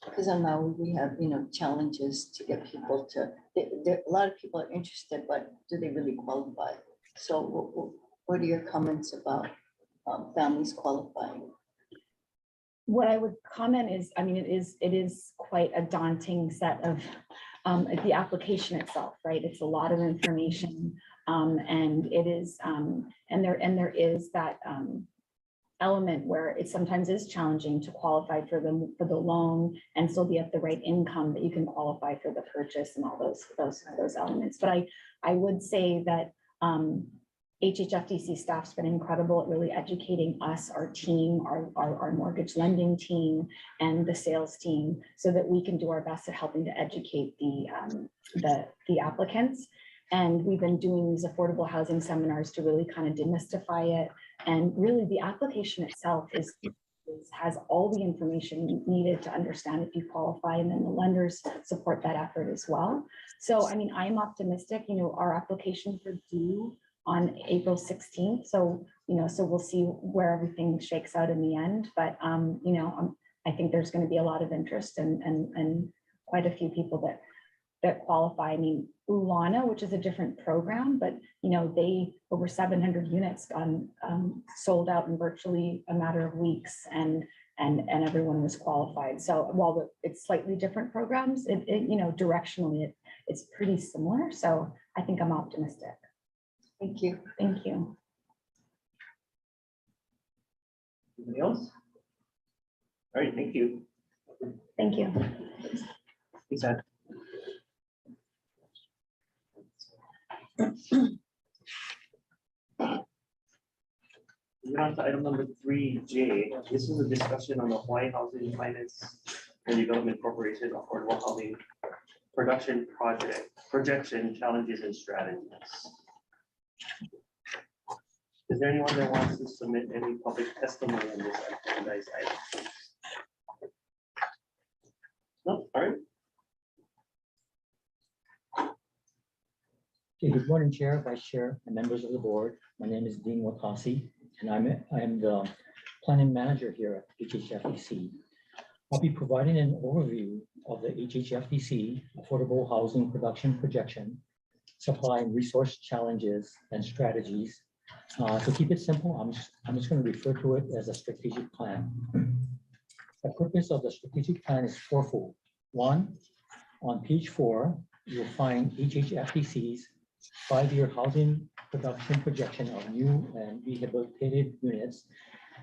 Because on Maui, we have, you know, challenges to get people to, a lot of people are interested, but do they really qualify? So what are your comments about families qualifying? What I would comment is, I mean, it is quite a daunting set of the application itself, right? It's a lot of information, and it is, and there is that element where it sometimes is challenging to qualify for the loan and still be at the right income that you can qualify for the purchase and all those elements. But I would say that HHFDC staff's been incredible at really educating us, our team, our mortgage lending team, and the sales team, so that we can do our best at helping to educate the applicants. And we've been doing these affordable housing seminars to really kind of demystify it. And really the application itself has all the information needed to understand if you qualify, and then the lenders support that effort as well. So, I mean, I'm optimistic, you know, our applications are due on April 16th. So, you know, so we'll see where everything shakes out in the end. But, you know, I think there's going to be a lot of interest and quite a few people that qualify. I mean, Ulana, which is a different program, but they over 700 units sold out in virtually a matter of weeks, and everyone was qualified. So while it's slightly different programs, directionally it's pretty similar. So I think I'm optimistic. Thank you. Thank you. Anybody else? All right, thank you. Thank you. Thanks, Ed. Moving on to item number 3J. This is a discussion on the Hawaii Housing Finance and Development Corporation Affordable Housing Production Project Projection Challenges and Strategies. Is there anyone that wants to submit any public testimony on this agendized item? No, all right. Okay, good morning, Chair, Vice Chair, and members of the board. My name is Dean Watasi, and I'm the planning manager here at HHFDC. I'll be providing an overview of the HHFDC Affordable Housing Production Projection, Supply and Resource Challenges and Strategies. To keep it simple, I'm just going to refer to it as a strategic plan. The purpose of the strategic plan is fourfold. One, on page 4, you'll find HHFDC's 5-year housing production projection of new and rehabilitated units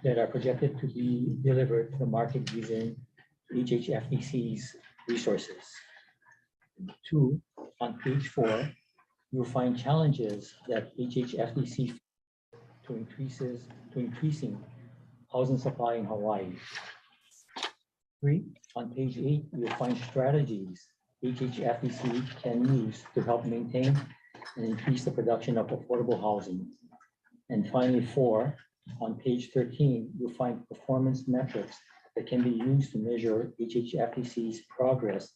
that are projected to be delivered to the market using HHFDC's resources. 2, on page 4, you'll find challenges that HHFDC to increasing housing supply in Hawaii. 3, on page 8, you'll find strategies HHFDC can use to help maintain and increase the production of affordable housing. And finally, 4, on page 13, you'll find performance metrics that can be used to measure HHFDC's progress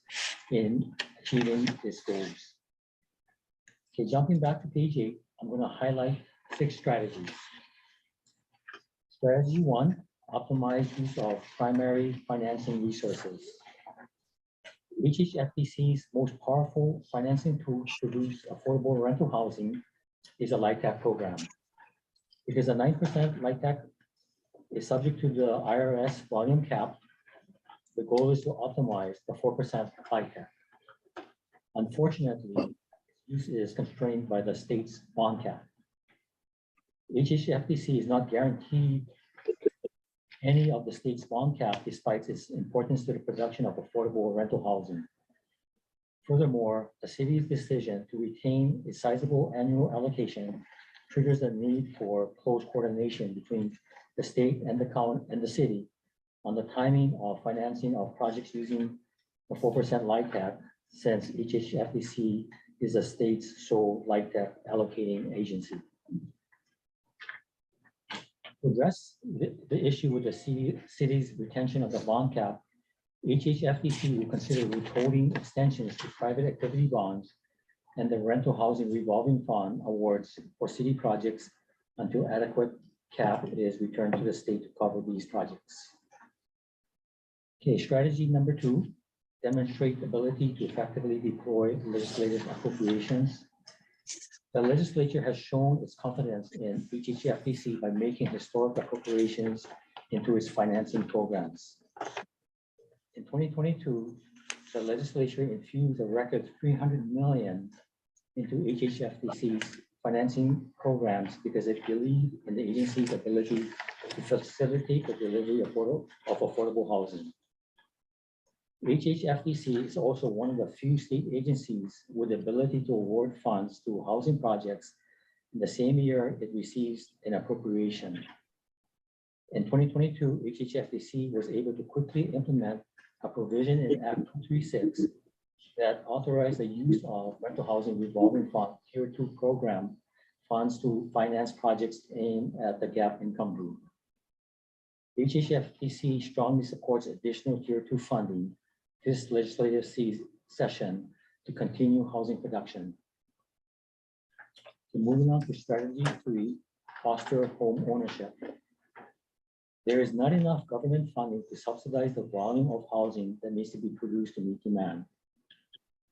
in achieving its goals. Okay, jumping back to page 8, I'm going to highlight 6 strategies. Strategy 1, optimize use of primary financing resources. HHFDC's most powerful financing tool to produce affordable rental housing is a LIHTC program. Because a 9% LIHTC is subject to the IRS volume cap, the goal is to optimize the 4% LIHTC. Unfortunately, use is constrained by the state's bond cap. HHFDC is not guaranteed any of the state's bond cap despite its importance to the production of affordable rental housing. Furthermore, the city's decision to retain a sizable annual allocation triggers the need for close coordination between the state and the county and the city on the timing of financing of projects using the 4% LIHTC, since HHFDC is the state's sole LIHTC allocating agency. To address the issue with the city's retention of the bond cap, HHFDC will consider withholding extensions to private activity bonds and the rental housing revolving fund awards for city projects until adequate cap is returned to the state to cover these projects. Okay, strategy number 2, demonstrate ability to effectively deploy legislative appropriations. The legislature has shown its confidence in HHFDC by making historic appropriations into its financing programs. In 2022, the legislature infused a record $300 million into HHFDC's financing programs because it believed in the agency's ability to facilitate the delivery of affordable housing. HHFDC is also one of the few state agencies with the ability to award funds to housing projects in the same year it receives an appropriation. In 2022, HHFDC was able to quickly implement a provision in Act 236 that authorized the use of rental housing revolving fund Tier 2 program funds to finance projects aimed at the gap income group. HHFDC strongly supports additional Tier 2 funding this legislative session to continue housing production. So moving on to strategy 3, foster home ownership. There is not enough government funding to subsidize the volume of housing that needs to be produced to meet demand.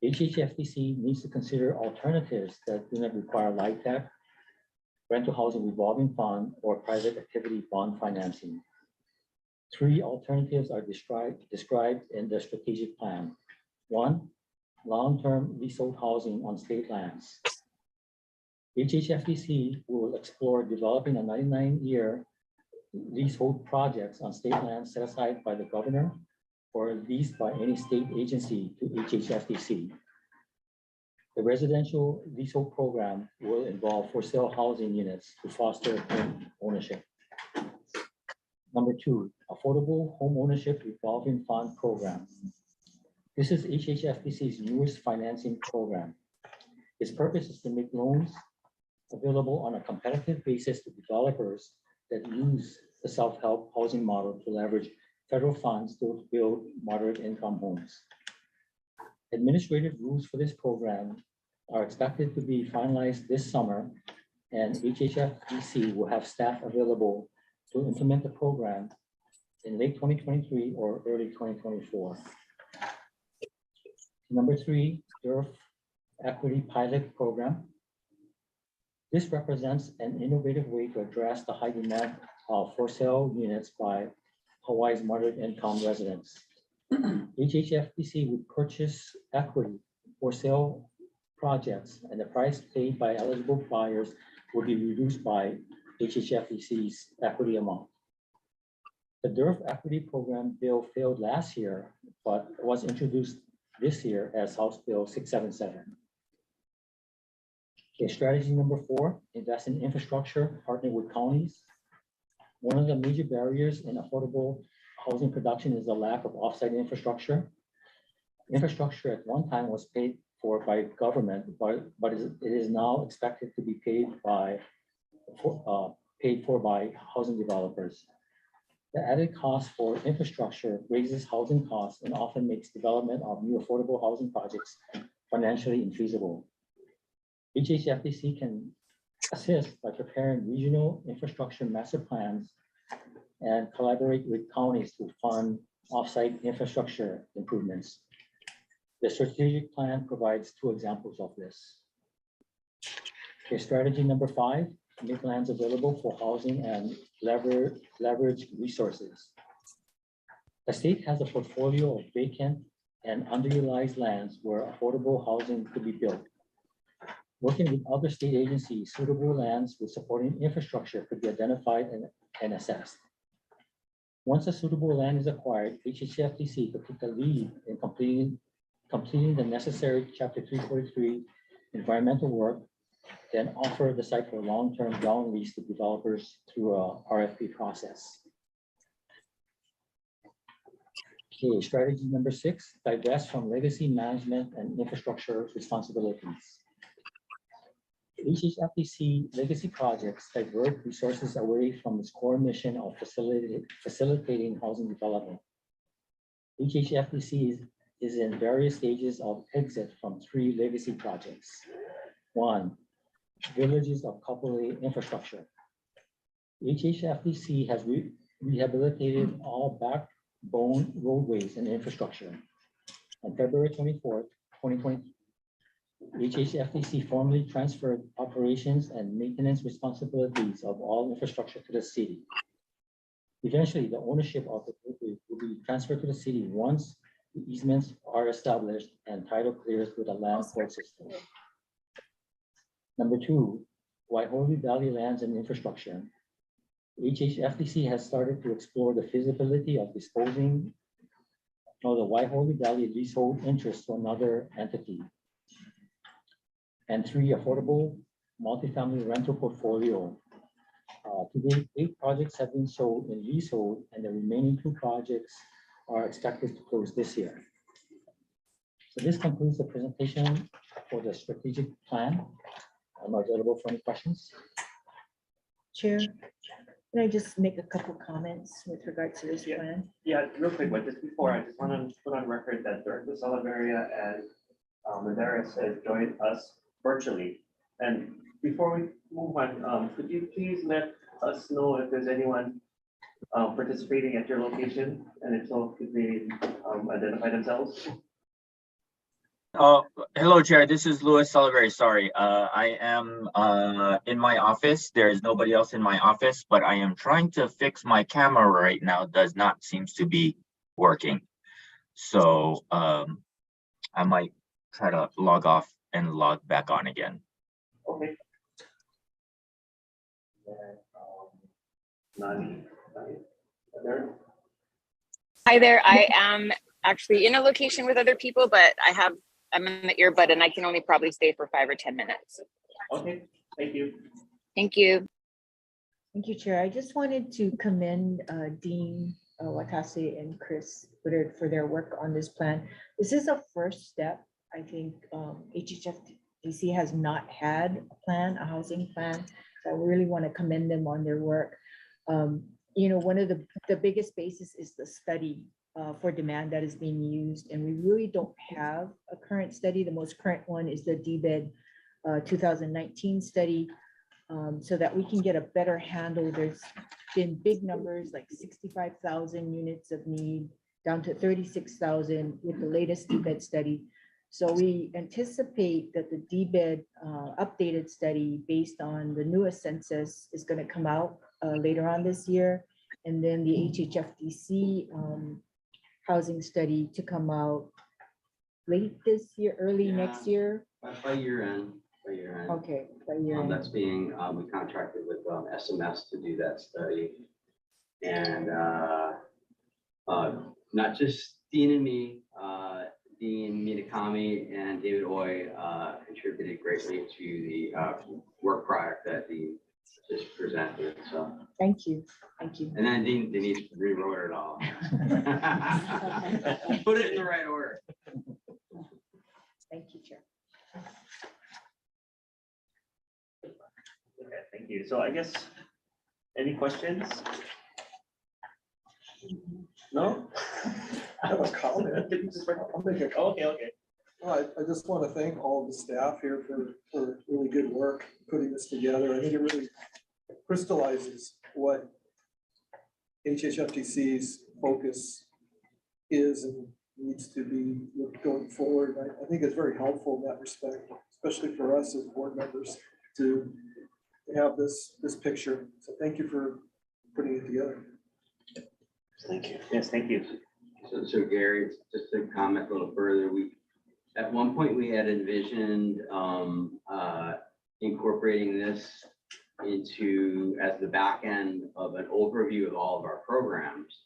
HHFDC needs to consider alternatives that do not require LIHTC, rental housing revolving fund, or private activity bond financing. 3 alternatives are described in the strategic plan. 1, long-term leasehold housing on state lands. HHFDC will explore developing a 99-year leasehold projects on state lands set aside by the governor or leased by any state agency to HHFDC. The residential leasehold program will involve for sale housing units to foster home ownership. Number 2, affordable home ownership revolving fund program. This is HHFDC's newest financing program. Its purpose is to make loans available on a competitive basis to developers that use the self-help housing model to leverage federal funds to build moderate income homes. Administrative rules for this program are expected to be finalized this summer, and HHFDC will have staff available to implement the program in late 2023 or early 2024. Number 3, DERF Equity Pilot Program. This represents an innovative way to address the high demand of for sale units by Hawaii's moderate income residents. HHFDC would purchase equity for sale projects, and the price paid by eligible buyers will be reduced by HHFDC's equity amount. The DERF equity program bill failed last year, but was introduced this year as House Bill 677. Okay, strategy number 4, invest in infrastructure, partner with counties. One of the major barriers in affordable housing production is the lack of offsite infrastructure. Infrastructure at one time was paid for by government, but it is now expected to be paid for by housing developers. The added cost for infrastructure raises housing costs and often makes development of new affordable housing projects financially infeasible. HHFDC can assist by preparing regional infrastructure master plans and collaborate with counties to fund offsite infrastructure improvements. The strategic plan provides 2 examples of this. Okay, strategy number 5, make lands available for housing and leverage resources. The state has a portfolio of vacant and underutilized lands where affordable housing could be built. Working with other state agencies, suitable lands with supporting infrastructure could be identified and assessed. Once a suitable land is acquired, HHFDC could take the lead in completing the necessary Chapter 343 environmental work, then offer the site for long-term ground lease to developers through a RFP process. Okay, strategy number 6, divest from legacy management and infrastructure responsibilities. HHFDC legacy projects divert resources away from its core mission of facilitating housing development. HHFDC is in various stages of exit from 3 legacy projects. 1, Villages of Kapolei infrastructure. HHFDC has rehabilitated all backbone roadways and infrastructure. On February 24th, 2020, HHFDC formally transferred operations and maintenance responsibilities of all infrastructure to the city. Eventually, the ownership of the roadway will be transferred to the city once the easements are established and title clears with a land court system. Number 2, Waiholi Valley lands and infrastructure. HHFDC has started to explore the feasibility of disposing of the Waiholi Valley leasehold interest to another entity. And 3, affordable multifamily rental portfolio. To date, 8 projects have been sold in leasehold, and the remaining 2 projects are expected to close this year. So this concludes the presentation for the strategic plan. I'm available for any questions. Chair, can I just make a couple comments with regard to this plan? Yeah, real quick, but just before, I just want to put on record that Director Salaveria and Madaris has joined us virtually. And before we move on, could you please let us know if there's anyone participating at your location, and if so, could they identify themselves? Hello, Chair. This is Louis Salaberry. Sorry, I am in my office. There is nobody else in my office, but I am trying to fix my camera right now. Does not seems to be working. So I might try to log off and log back on again. Okay. Nani, there. Hi there. I am actually in a location with other people, but I'm in the earbud and I can only probably stay for 5 or 10 minutes. Okay, thank you. Thank you. Thank you, Chair. I just wanted to commend Dean Watasi and Chris for their work on this plan. This is a first step. I think HHFDC has not had a plan, a housing plan. So I really want to commend them on their work. You know, one of the biggest basis is the study for demand that is being used, and we really don't have a current study. The most current one is the DBED 2019 study, so that we can get a better handle. There's been big numbers like 65,000 units of need down to 36,000 with the latest DBED study. So we anticipate that the DBED updated study based on the newest census is going to come out later on this year. And then the HHFDC housing study to come out late this year, early next year. By year end. Okay, by year end. That's being, we contracted with SMS to do that study. And not just Dean and me, Dean Minakami and David Oy contributed greatly to the work product that Dean just presented. So thank you. Thank you. And then Denise rewrote it all. Put it in the right order. Thank you, Chair. Okay, thank you. So I guess, any questions? No? I have a comment. I'll make a comment. Okay. Well, I just want to thank all the staff here for really good work putting this together. I think it really crystallizes what HHFDC's focus is and needs to be going forward. I think it's very helpful in that respect, especially for us as board members to have this picture. So thank you for putting it together. Thank you. Yes, thank you. So Gary, just to comment a little further, at one point we had envisioned incorporating this into as the back end of an overview of all of our programs.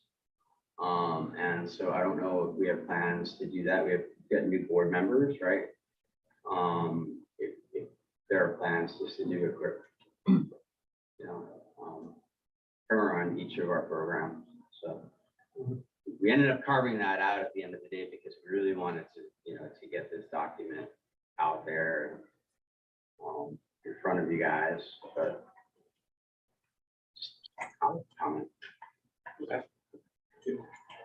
And so I don't know if we have plans to do that. We have got new board members, right? If there are plans just to do a quick, primer on each of our programs. So we ended up carving that out at the end of the day because we really wanted to, to get this document out there in front of you guys. But comment. Okay.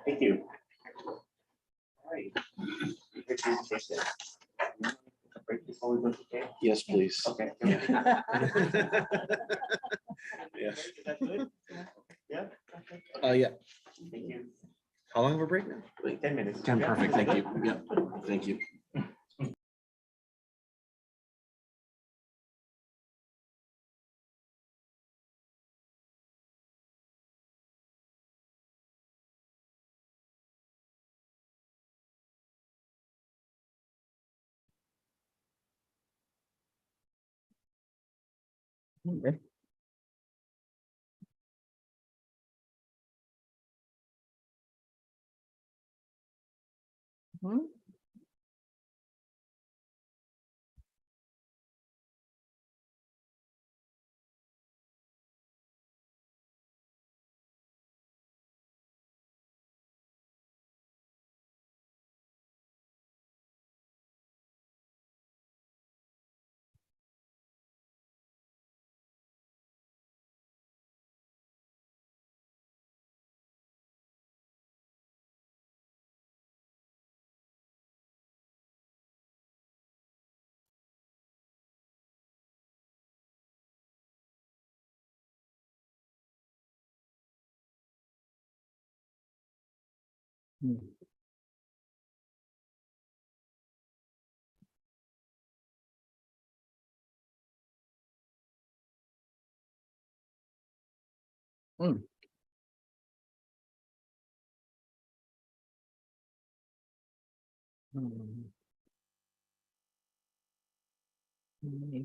Thank you. All right. Break before we go to Kay? Yes, please. Okay. Yeah. Is that good? Yeah. Yeah. Thank you. How long of a break now? Like 10 minutes. 10, perfect. Thank you. Yeah, thank you. Okay. I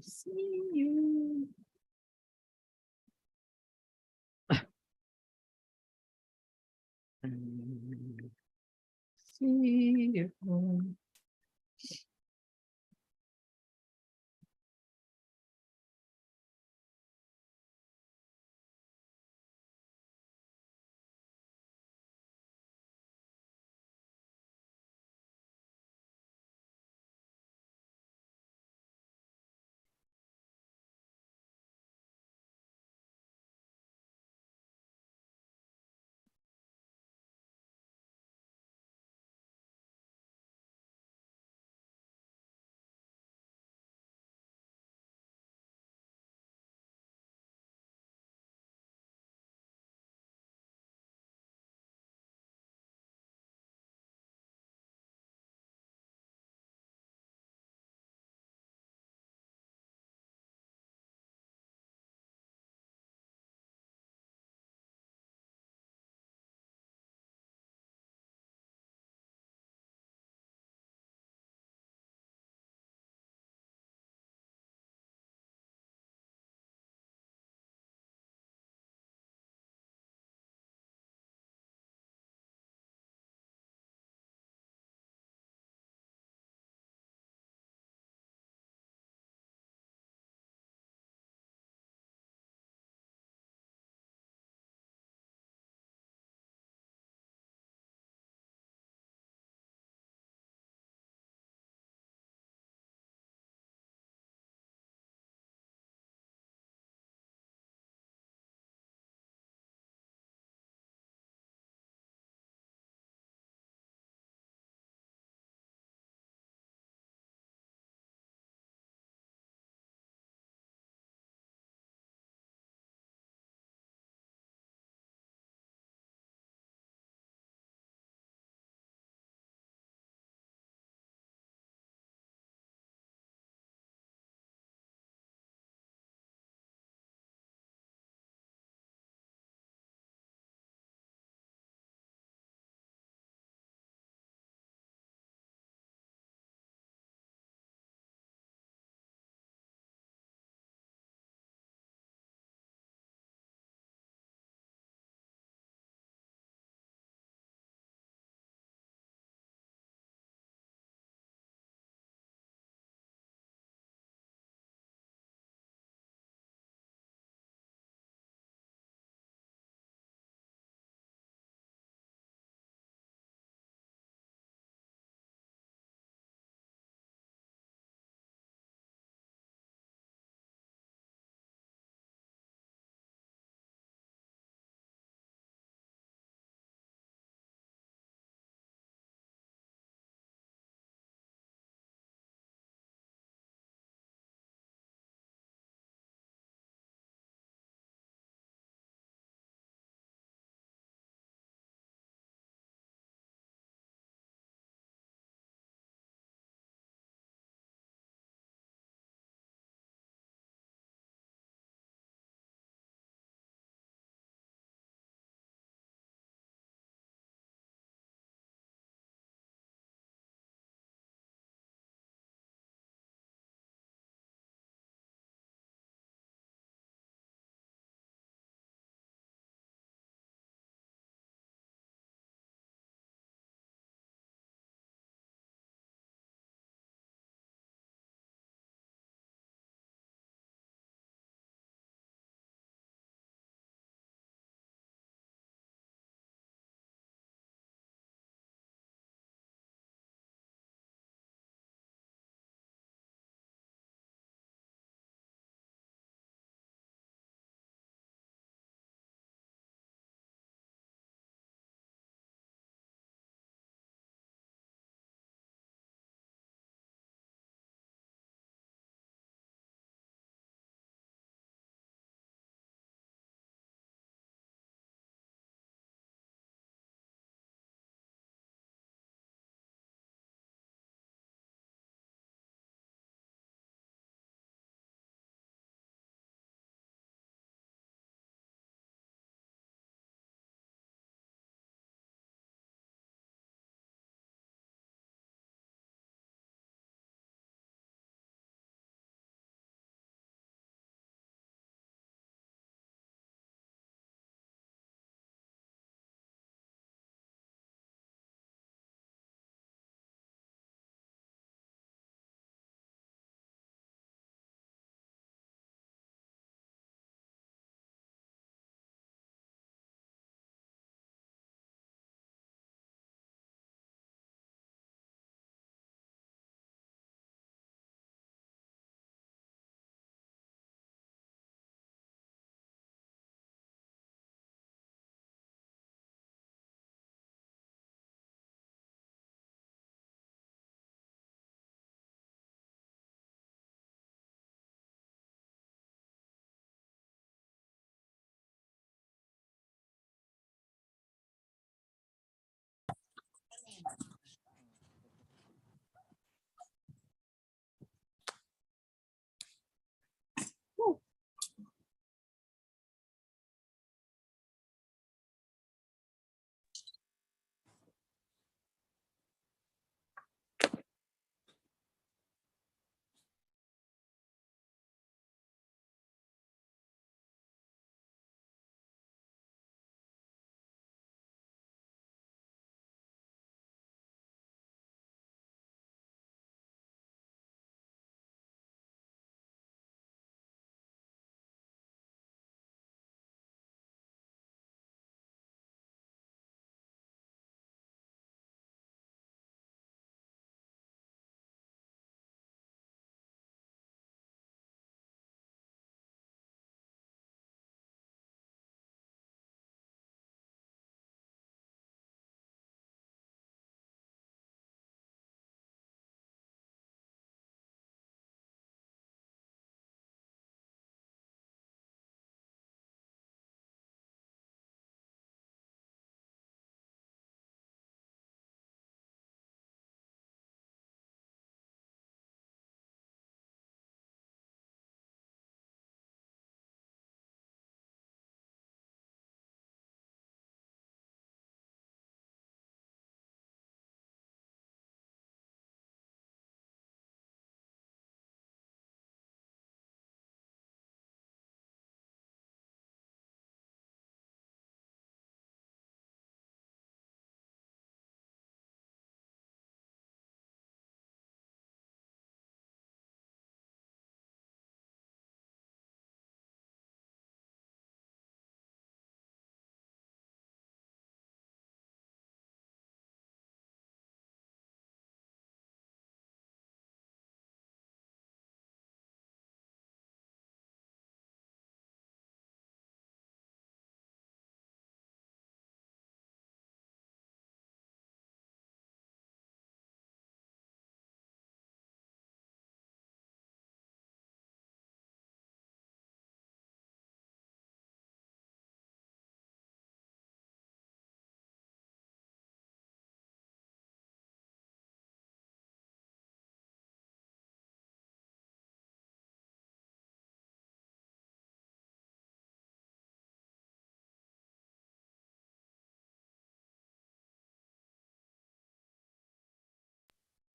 see you. See you.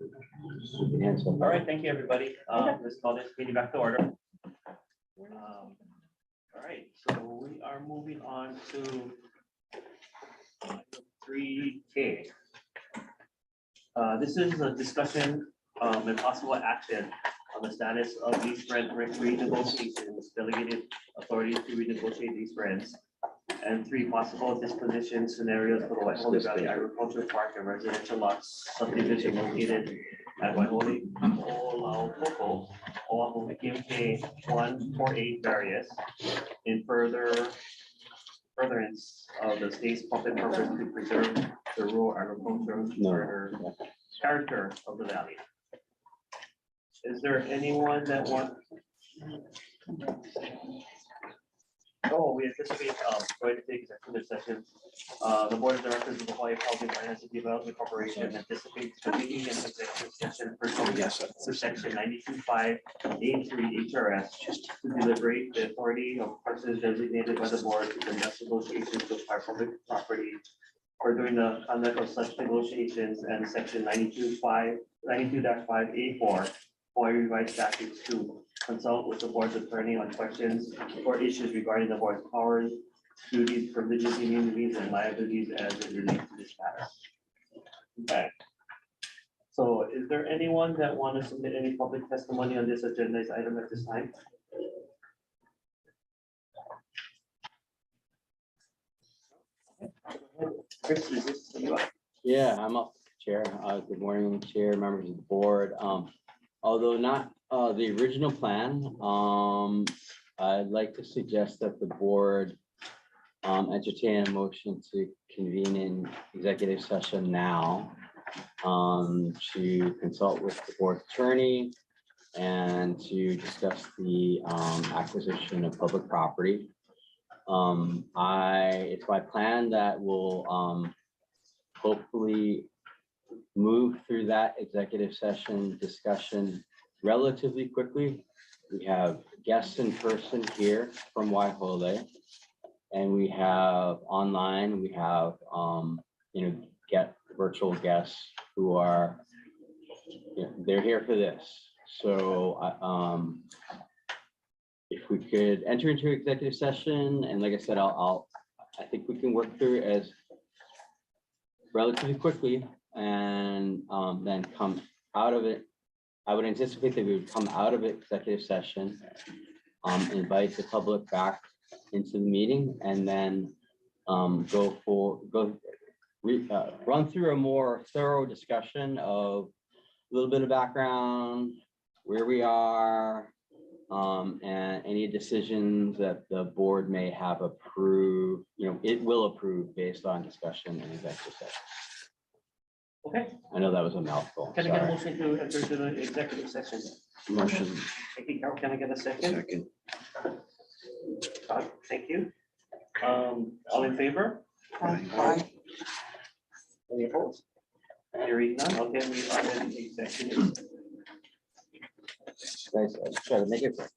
All right, thank you, everybody. Let's call this meeting back to order. All right, so we are moving on to 3K. This is a discussion and possible action on the status of lease rent renegotiations, delegated authority to renegotiate these rents. And 3 possible disposition scenarios for the Waihole Valley Agricultural Park and residential lots subdivision located at Waihole, Oahu, Oahu, KMK 148 various in furtherance of the state's public purpose to preserve the rural agricultural character of the valley. Is there anyone that wants? Oh, we anticipate going to take executive session. The board of directors of the Hawaii Housing Finance and Development Corporation anticipates convening an executive session for section 92.5A3 HRS to deliberate the authority of persons designated by the board to conduct negotiations with our public property or during the conduct of such negotiations, and section 92-5A4 Hawaii revised statutes to consult with the board's attorney on questions or issues regarding the board's powers, duties, privileges, immunities, and liabilities as it relates to this matter. Okay. So is there anyone that want to submit any public testimony on this agenda item at this time? Chris, is this you? Yeah, I'm up, Chair. Good morning, Chair, members of the board. Although not the original plan, I'd like to suggest that the board entertain a motion to convene in executive session now to consult with the board attorney and to discuss the acquisition of public property. It's my plan that will hopefully move through that executive session discussion relatively quickly. We have guests in person here from Waihole, and we have online, we have get virtual guests who are, they're here for this. So if we could enter into executive session, and like I said, I think we can work through it as relatively quickly, and then come out of it. I would anticipate that we would come out of executive session, invite the public back into the meeting, and then run through a more thorough discussion of a little bit of background, where we are, and any decisions that the board may have approved, it will approve based on discussion in executive session. Okay. I know that was a mouthful. Can I get a Sorry. motion to enter to the executive session? Motion. Thank you, Carol. Can I get a second? Second. Todd, thank you. All in favor? Aye. Any opposed? Hearing none, okay, we are in executive. Guys, let's try to make it quick.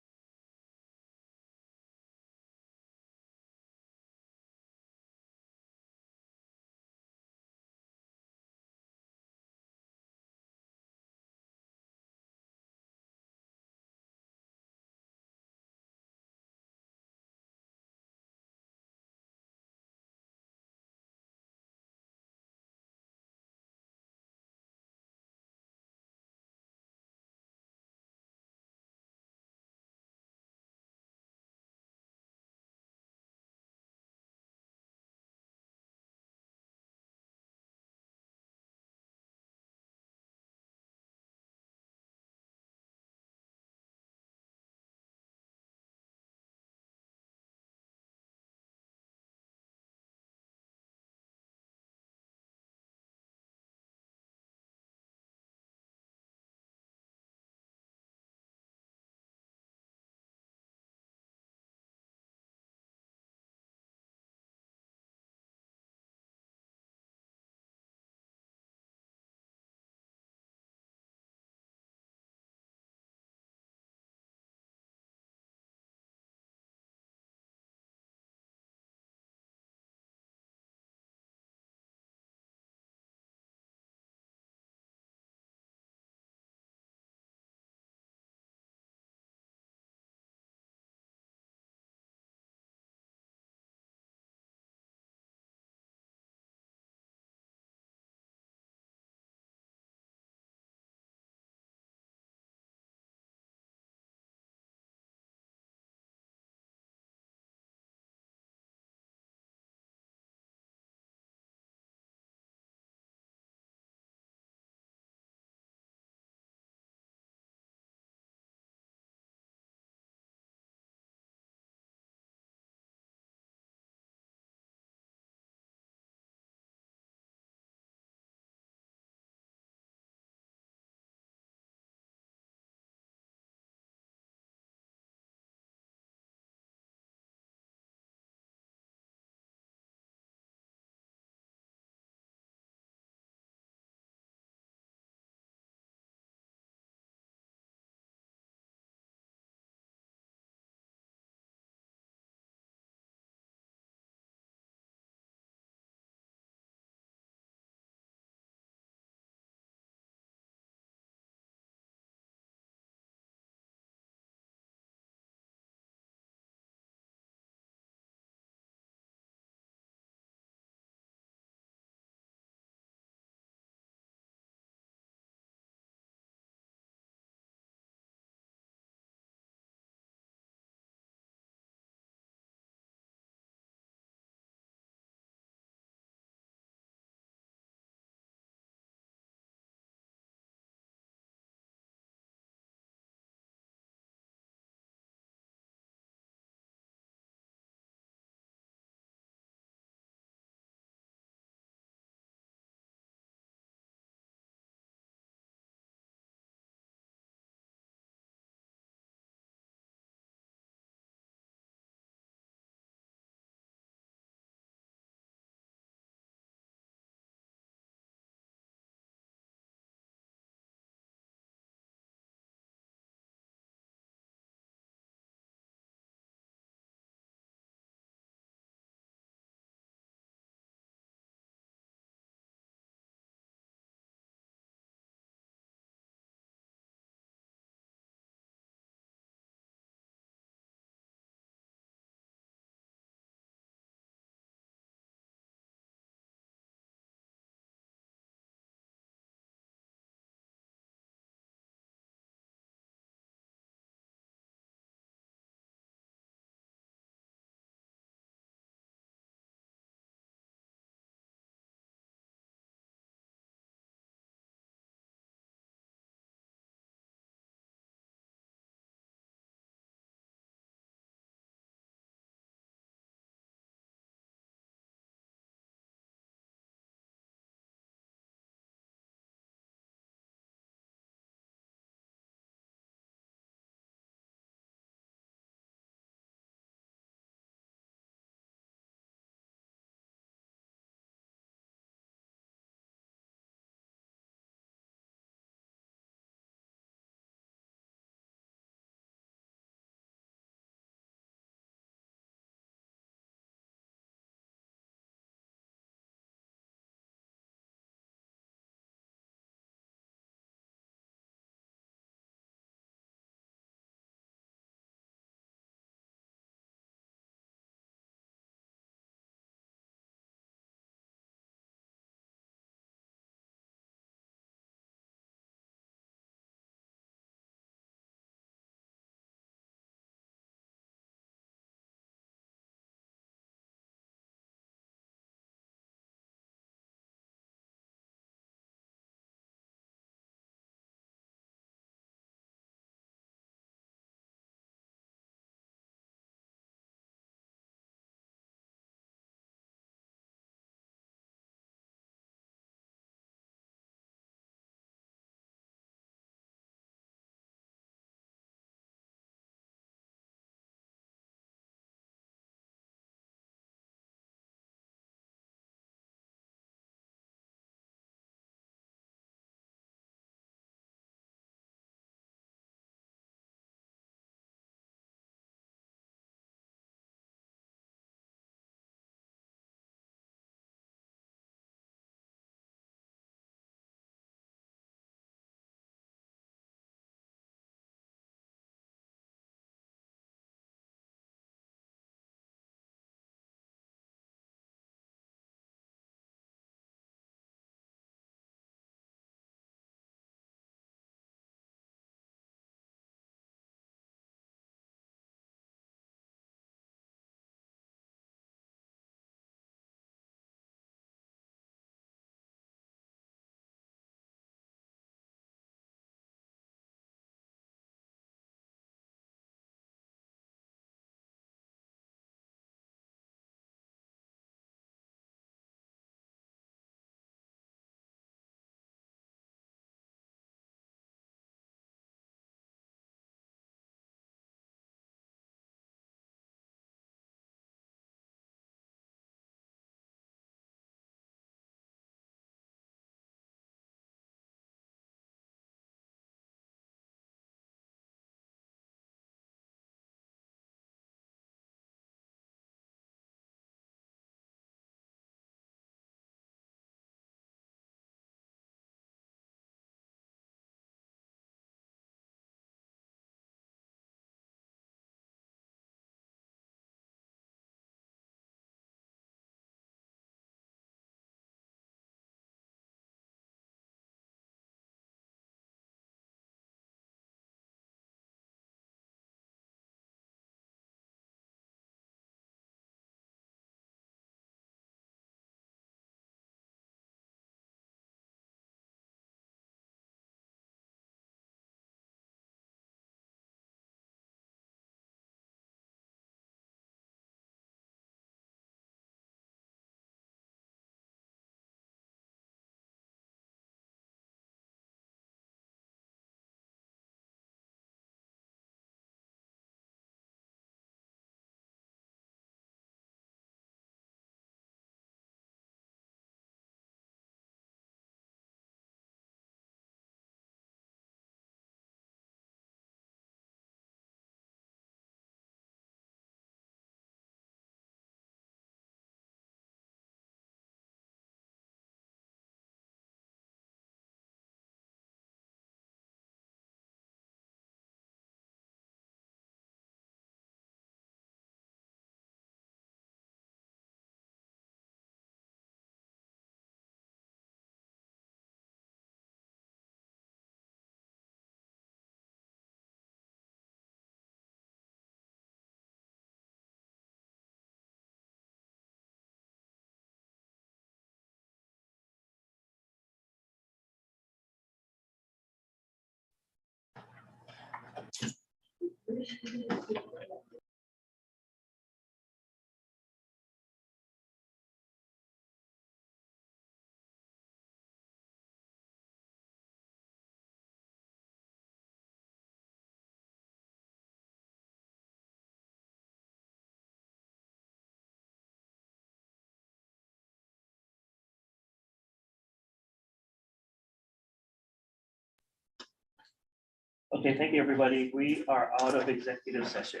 Okay, thank you, everybody. We are out of executive session.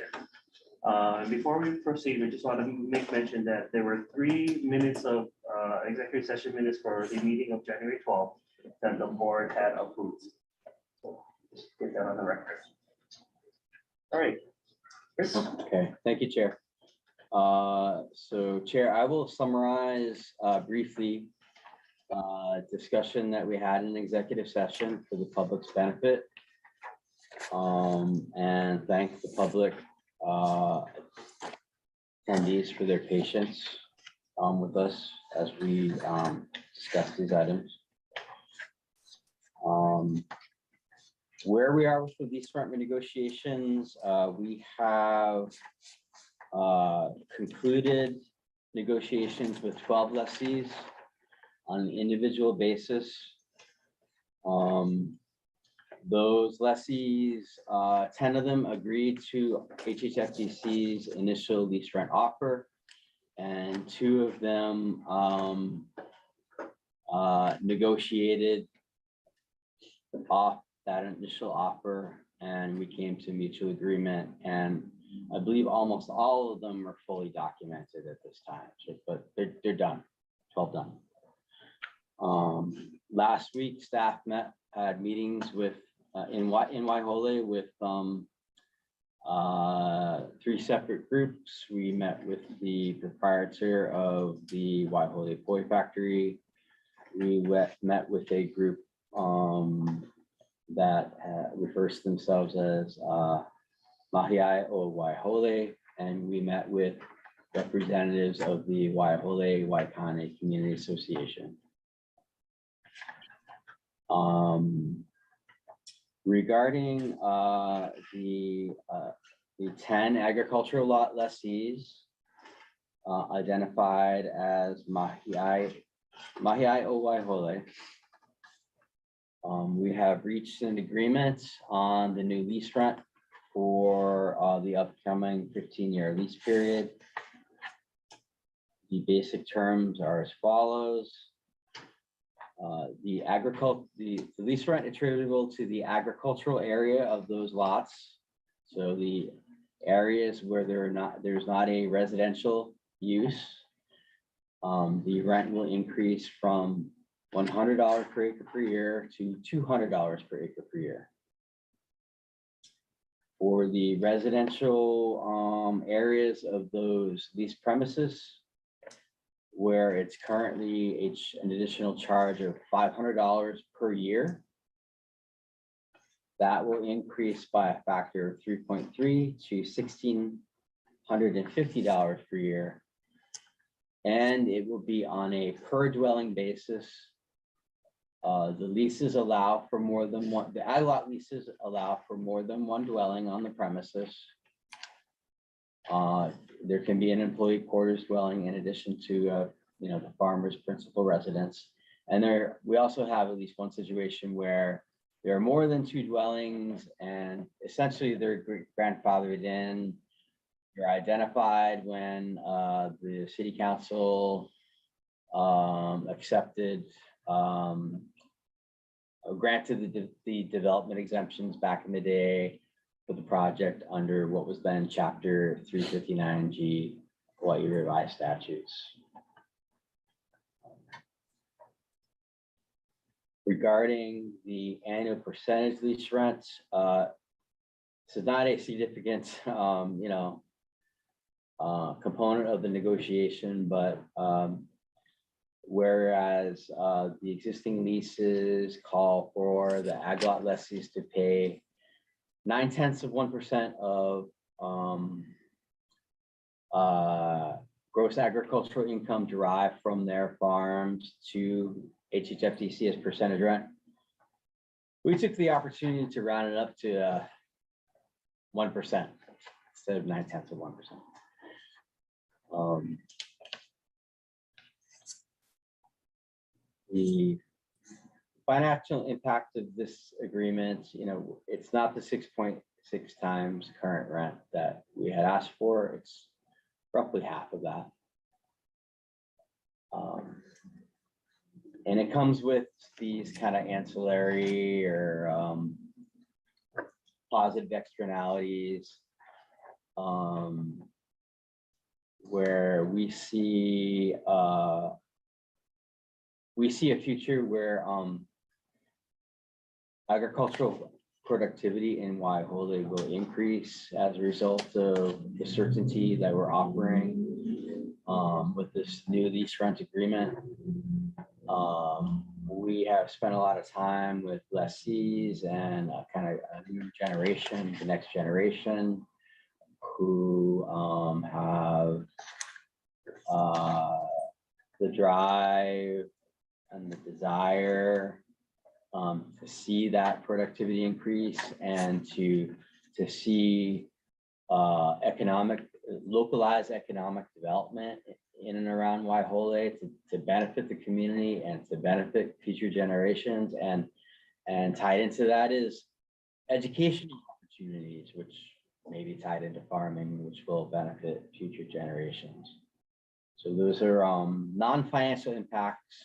Before we proceed, we just want to make mention that there were 3 minutes of executive session minutes for the meeting of January 12th that the board had approved. So just get that on the record. All right. Chris? Okay, thank you, Chair. So Chair, I will summarize briefly discussion that we had in executive session for the public's benefit. And thank the public attendees for their patience with us as we discuss these items. Where we are with the lease rent renegotiations, we have concluded negotiations with 12 lessees on an individual basis. Those lessees, 10 of them agreed to HHFDC's initial lease rent offer, and 2 of them negotiated off that initial offer, and we came to mutual agreement. And I believe almost all of them are fully documented at this time, but they're done, 12 done. Last week, staff had meetings with in Waihole with 3 separate groups. We met with the proprietor of the Waihole Poi Factory. We met with a group that refers to themselves as Mahiai o Waihole, and we met with representatives of the Waihole Waikane Community Association. Regarding the 10 agricultural lot lessees identified as Mahiai o Waihole, we have reached an agreement on the new lease rent for the upcoming 15-year lease period. The basic terms are as follows. The lease rent attributable to the agricultural area of those lots. So the areas where there's not a residential use, the rent will increase from $100 per acre per year to $200 per acre per year. For the residential areas of those leased premises, where it's currently an additional charge of $500 per year, that will increase by a factor of 3.3 to $1,650 per year. And it will be on a per dwelling basis. The leases allow for more than one, the ag lot leases allow for more than one dwelling on the premises. There can be an employee quarters dwelling in addition to the farmer's principal residence. And we also have at least one situation where there are more than 2 dwellings, and essentially they're grandfathered in. They're identified when the city council granted the development exemptions back in the day for the project under what was then Chapter 359G Hawaii Revised Statutes. Regarding the annual percentage lease rents, this is not a significant, component of the negotiation, but whereas the existing leases call for the ag lot lessees to pay 0.9% of gross agricultural income derived from their farms to HHFDC as percentage rent. We took the opportunity to round it up to 1% instead of 0.9%. The financial impact of this agreement, it's not the 6.6 times current rent that we had asked for. It's roughly half of that. And it comes with these kind of ancillary or positive externalities, where we see a future where agricultural productivity in Waiahole will increase as a result of the certainty that we're offering with this new lease rent agreement. We have spent a lot of time with lessees and kind of a new generation, the next generation, who have the drive and the desire to see that productivity increase and to see localized economic development in and around Waiahole to benefit the community and to benefit future generations. And tied into that is educational opportunities, which may be tied into farming, which will benefit future generations. So those are non-financial impacts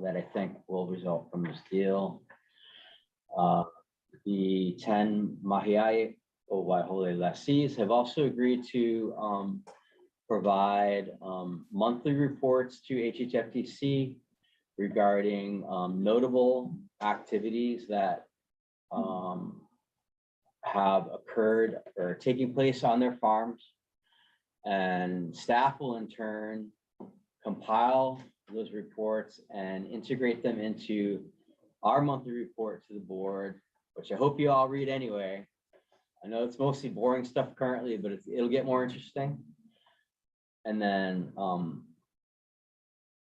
that I think will result from this deal. The 10 Mahiai o Waiahole lessees have also agreed to provide monthly reports to HHFDC regarding notable activities that have occurred or taking place on their farms. And staff will in turn compile those reports and integrate them into our monthly report to the board, which I hope you all read anyway. I know it's mostly boring stuff currently, but it'll get more interesting. And then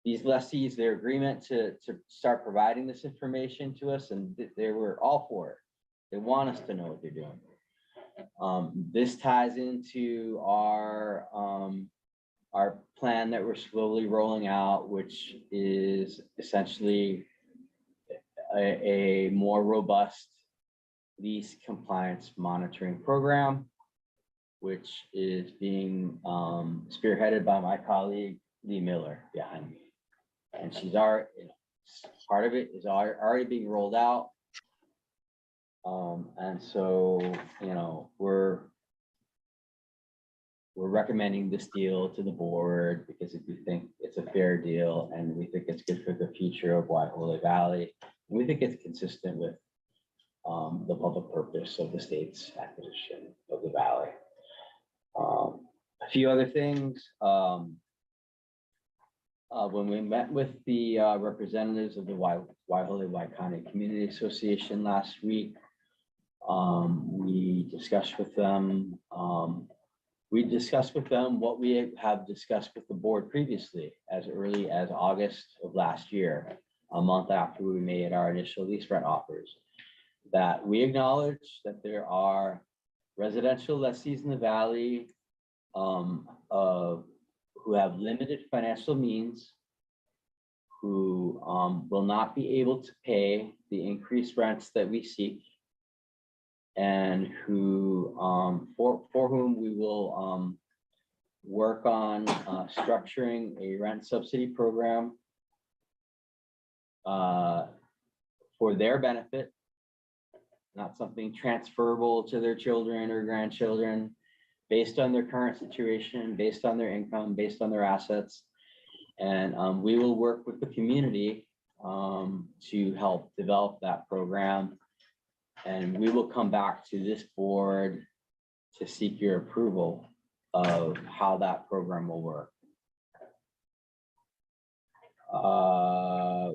these lessees, their agreement to start providing this information to us, and they were all for it. They want us to know what they're doing. This ties into our plan that we're slowly rolling out, which is essentially a more robust lease compliance monitoring program, which is being spearheaded by my colleague Lee Miller behind me. And she's already, part of it is already being rolled out. And so, we're recommending this deal to the board because we think it's a fair deal and we think it's good for the future of Waiahole Valley. And we think it's consistent with the public purpose of the state's acquisition of the valley. A few other things. When we met with the representatives of the Waiahole Waikani Community Association last week, we discussed with them what we have discussed with the board previously, as early as August of last year, a month after we made our initial lease rent offers, that we acknowledge that there are residential lessees in the valley who have limited financial means, who will not be able to pay the increased rents that we seek, and who for whom we will work on structuring a rent subsidy program for their benefit, not something transferable to their children or grandchildren, based on their current situation, based on their income, based on their assets. And we will work with the community to help develop that program. And we will come back to this board to seek your approval of how that program will work.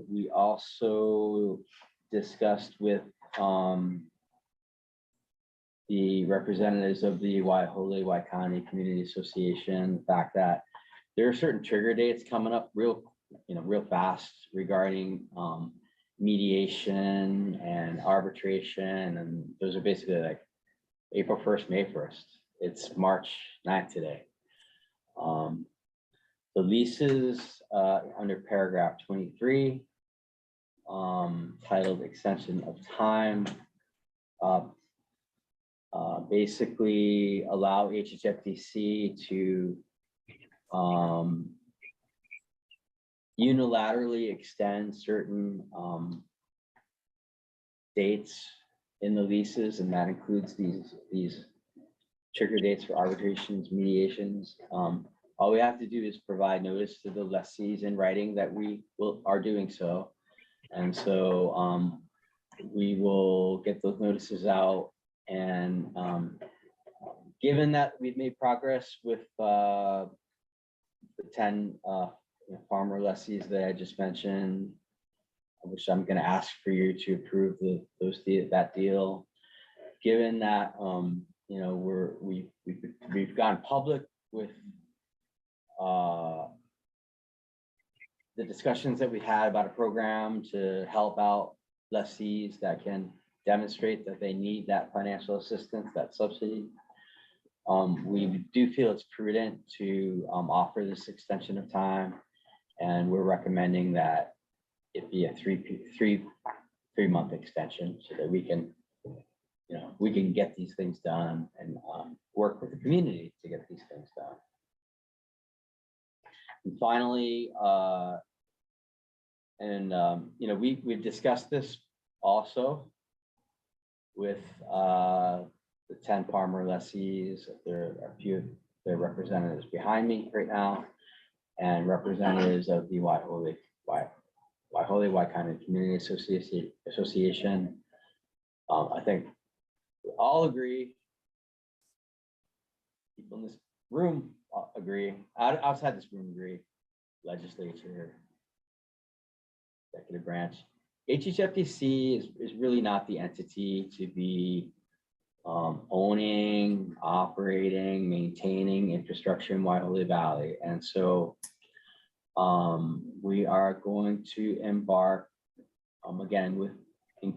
We also discussed with the representatives of the Waiahole Waikani Community Association, the fact that there are certain trigger dates coming up real fast regarding mediation and arbitration, and those are basically like April 1st, May 1st. It's March 9th today. The leases under paragraph 23, titled extension of time, basically allow HHFDC to unilaterally extend certain dates in the leases, and that includes these trigger dates for arbitrations, mediations. All we have to do is provide notice to the lessees in writing that we are doing so. And so we will get those notices out. And given that we've made progress with the 10 farmer lessees that I just mentioned, which I'm going to ask for you to approve that deal. Given that we've gone public with the discussions that we had about a program to help out lessees that can demonstrate that they need that financial assistance, that subsidy. We do feel it's prudent to offer this extension of time, and we're recommending that it be a three-month extension so that we can get these things done and work with the community to get these things done. And finally, we've discussed this also with the 10 farmer lessees. There are a few of their representatives behind me right now, and representatives of the Waiho'ole Waikato Community Association. I think we all agree, people in this room agree, outside this room agree, legislature, executive branch. HHFDC is really not the entity to be owning, operating, maintaining infrastructure in Waiho'ole Valley. And so we are going to embark, again, in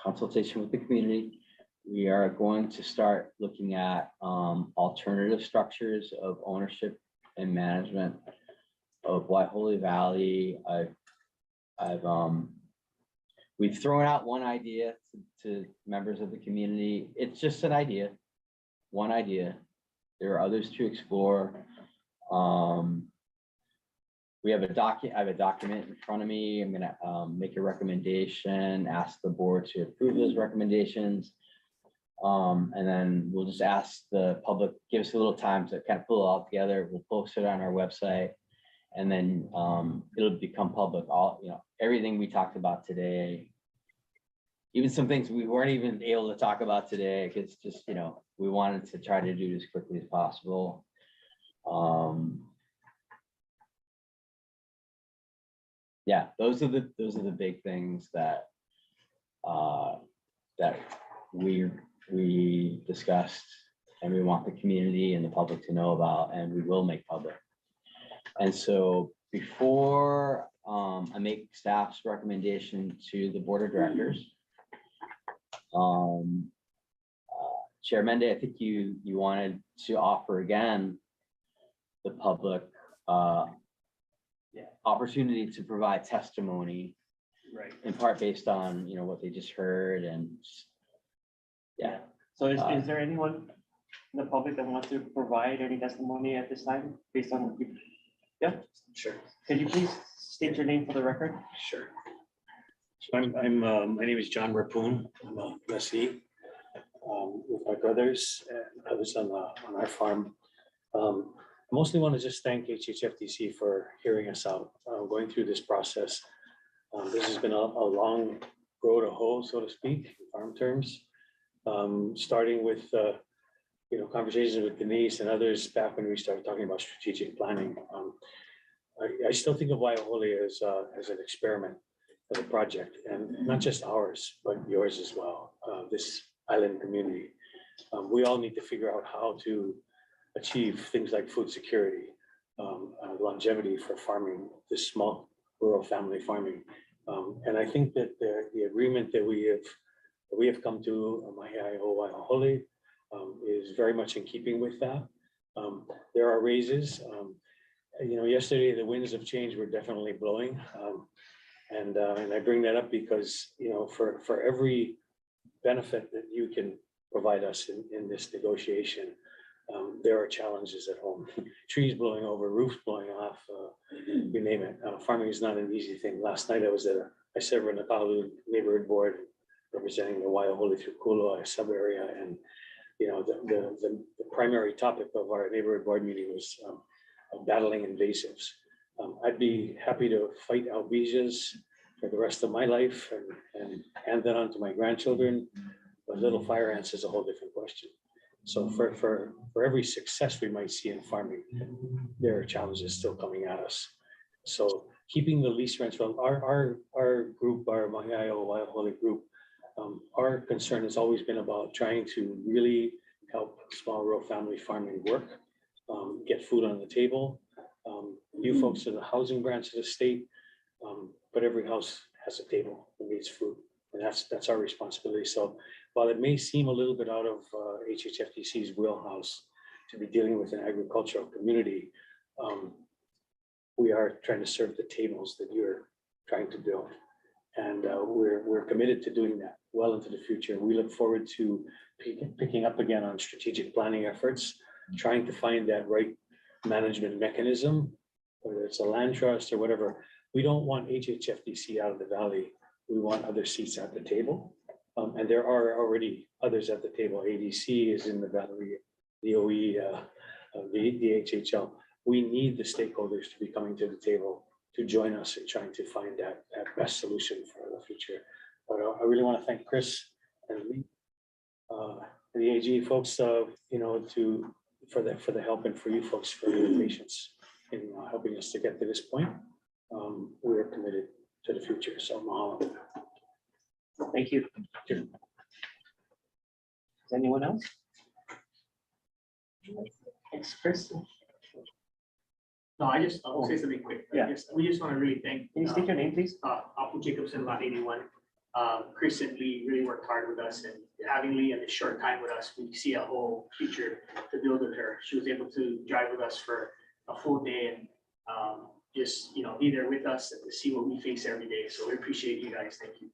consultation with the community, we are going to start looking at alternative structures of ownership and management of Waiho'ole Valley. We've thrown out one idea to members of the community. It's just an idea, one idea. There are others to explore. I have a document in front of me. I'm gonna make a recommendation, ask the board to approve those recommendations. And then we'll just ask the public, give us a little time to kind of pull it all together. We'll post it on our website, and then it'll become public. Everything we talked about today, even some things we weren't even able to talk about today, because just, we wanted to try to do it as quickly as possible. Yeah, those are the big things that we discussed, and we want the community and the public to know about, and we will make public. And so before I make staff's recommendation to the board of directors, Chair Mende, I think you wanted to offer again the public opportunity to provide testimony, right? In part based on what they just heard, and yeah. So is there anyone in the public that wants to provide any testimony at this time based on? Yeah, sure. Could you please state your name for the record? Sure. So my name is John Rapoon. I'm a lessee with my brothers and others on our farm. I mostly want to just thank HHFDC for hearing us out, going through this process. This has been a long road to hoe, so to speak, in farm terms. Starting with conversations with Denise and others back when we started talking about strategic planning. I still think of Waiho'ole as an experiment, as a project, and not just ours, but yours as well, this island community. We all need to figure out how to achieve things like food security, longevity for farming, this small rural family farming. And I think that the agreement that we have come to, Mahiai o Waiho'ole, is very much in keeping with that. There are raises. Yesterday, the winds of change were definitely blowing. And I bring that up because, for every benefit that you can provide us in this negotiation, there are challenges at home. Trees blowing over, roofs blowing off, you name it. Farming is not an easy thing. Last night I serve in the Palu neighborhood board representing the Waiahole through Kuloa sub area, and the primary topic of our neighborhood board meeting was battling invasives. I'd be happy to fight albizas for the rest of my life and hand that on to my grandchildren, but little fire ants is a whole different question. So for every success we might see in farming, there are challenges still coming at us. So keeping the lease rents, well, our group, our Waiahole group, our concern has always been about trying to really help small rural family farming work, get food on the table. You folks are the housing branch of the state, but every house has a table that needs food, and that's our responsibility. So while it may seem a little bit out of HHFDC's wheelhouse to be dealing with an agricultural community, we are trying to serve the tables that you're trying to build. And we're committed to doing that well into the future. We look forward to picking up again on strategic planning efforts, trying to find that right management mechanism, whether it's a land trust or whatever. We don't want HHFDC out of the valley. We want other seats at the table. And there are already others at the table. ADC is in the valley, the OE, the HHL. We need the stakeholders to be coming to the table to join us in trying to find that best solution for the future. But I really want to thank Chris and Lee, the AG folks, for the help, and for you folks for your patience in helping us to get to this point. We're committed to the future. So mahalo. Thank you. Is anyone else? Thanks, Chris. No, I'll say something quick. Yeah. We just want to really thank. Can you state your name, please? Apu Jacobson, Lot 81. Chris and Lee really worked hard with us, and having Lee in a short time with us, we see a whole future to build with her. She was able to drive with us for a full day and just be there with us and to see what we face every day. So we appreciate you guys. Thank you.